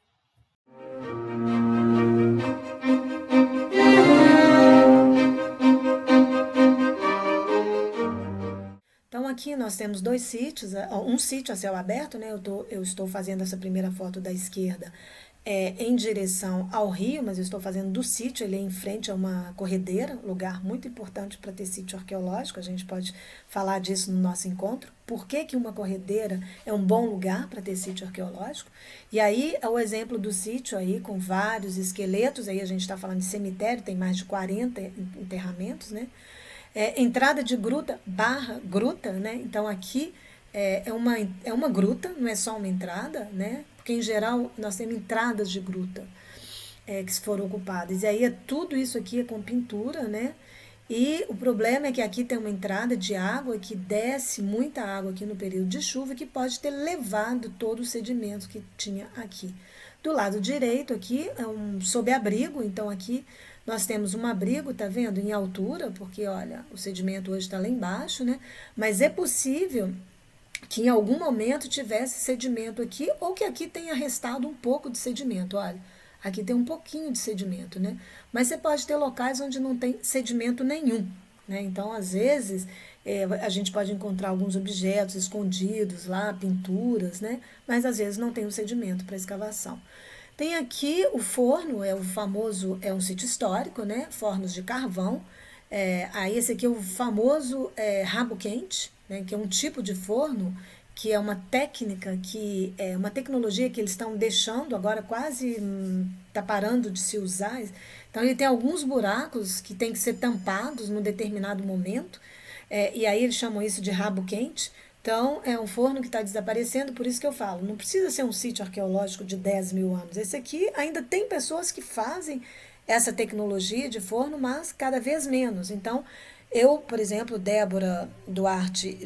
Então, aqui nós temos dois sítios, um sítio a céu aberto, né? Eu estou fazendo essa primeira foto da esquerda em direção ao rio, mas eu estou fazendo do sítio, ele é em frente a uma corredeira, lugar muito importante para ter sítio arqueológico, a gente pode falar disso no nosso encontro. Por que uma corredeira é um bom lugar para ter sítio arqueológico? E aí é o exemplo do sítio aí com vários esqueletos, aí a gente está falando de cemitério, tem mais de 40 enterramentos, né? Entrada de gruta, gruta, né? Então aqui é uma gruta, não é só uma entrada, né? Porque em geral nós temos entradas de gruta. que foram ocupadas. E aí tudo isso aqui é com pintura, né? E o problema é que aqui tem uma entrada de água que desce muita água aqui no período de chuva que pode ter levado todo o sedimento que tinha aqui. Do lado direito aqui é um sob-abrigo, então aqui nós temos um abrigo, tá vendo, em altura, porque olha, o sedimento hoje está lá embaixo, né? Mas é possível que em algum momento tivesse sedimento aqui ou que aqui tenha restado um pouco de sedimento, olha. Aqui tem um pouquinho de sedimento, né? Mas você pode ter locais onde não tem sedimento nenhum, né? Então, às vezes, a gente pode encontrar alguns objetos escondidos lá, pinturas, né? Mas às vezes não tem o sedimento para escavação. Tem aqui o forno, é o famoso, é um sítio histórico, né? Fornos de carvão. Aí esse aqui é o famoso rabo quente, né? Que é um tipo de forno que é uma técnica, que é uma tecnologia que eles estão deixando agora quase está parando de se usar. Então ele tem alguns buracos que tem que ser tampados num determinado momento, e aí eles chamam isso de rabo quente. Então é um forno que está desaparecendo, por isso que eu falo, não precisa ser um sítio arqueológico de 10 mil anos. Esse aqui ainda tem pessoas que fazem essa tecnologia de forno, mas cada vez menos. Então, eu, por exemplo, Débora Duarte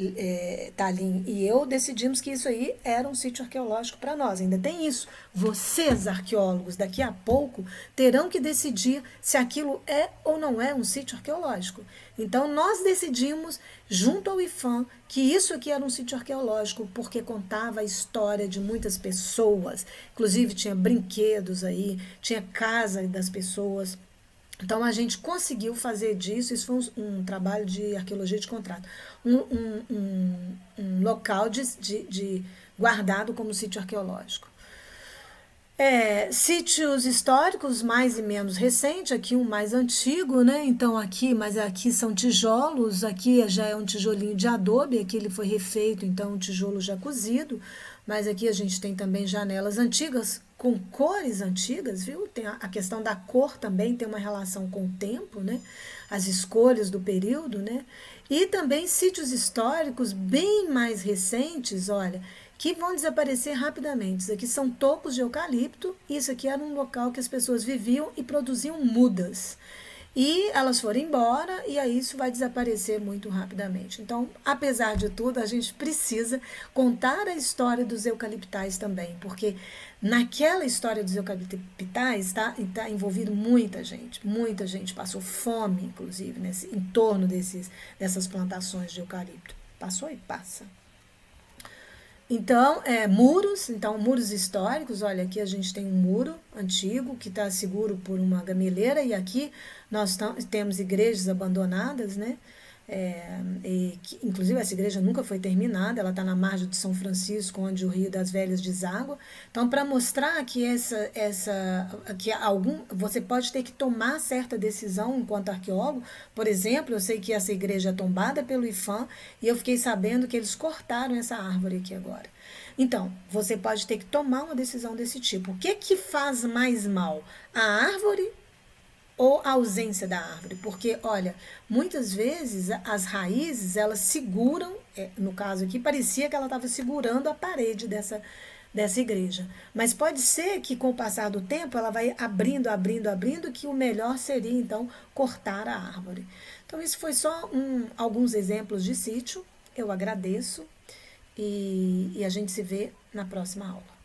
Talim e eu decidimos que isso aí era um sítio arqueológico para nós. Ainda tem isso. Vocês, arqueólogos, daqui a pouco terão que decidir se aquilo é ou não é um sítio arqueológico. Então, nós decidimos, junto ao IPHAN, que isso aqui era um sítio arqueológico porque contava a história de muitas pessoas. Inclusive, tinha brinquedos aí, tinha casa das pessoas. Então, a gente conseguiu fazer disso, isso foi um trabalho de arqueologia de contrato, um local de guardado como sítio arqueológico. Sítios históricos mais e menos recente, aqui um mais antigo, né? Então mas aqui são tijolos, aqui já é um tijolinho de adobe, aqui ele foi refeito, então um tijolo já cozido, mas aqui a gente tem também janelas antigas com cores antigas, viu? Tem a questão da cor também tem uma relação com o tempo, né? As escolhas do período, né? E também sítios históricos bem mais recentes, olha, que vão desaparecer rapidamente. Isso aqui são topos de eucalipto, isso aqui era um local que as pessoas viviam e produziam mudas. E elas foram embora e aí isso vai desaparecer muito rapidamente. Então, apesar de tudo, a gente precisa contar a história dos eucaliptais também, porque naquela história dos eucaliptais está envolvido muita gente passou fome, inclusive, em torno dessas plantações de eucalipto. Passou e passa. Então, muros históricos, olha, aqui a gente tem um muro antigo que está seguro por uma gameleira e aqui nós temos igrejas abandonadas, né? Inclusive essa igreja nunca foi terminada, ela está na margem de São Francisco, onde o Rio das Velhas deságua. Então, para mostrar que você pode ter que tomar certa decisão enquanto arqueólogo, por exemplo, eu sei que essa igreja é tombada pelo IPHAN e eu fiquei sabendo que eles cortaram essa árvore aqui agora. Então, você pode ter que tomar uma decisão desse tipo. O que faz mais mal? A árvore ou a ausência da árvore? Porque, olha, muitas vezes as raízes, elas seguram, no caso aqui, parecia que ela estava segurando a parede dessa igreja. Mas pode ser que com o passar do tempo ela vai abrindo, que o melhor seria, então, cortar a árvore. Então, isso foi só alguns exemplos de sítio. Eu agradeço e a gente se vê na próxima aula.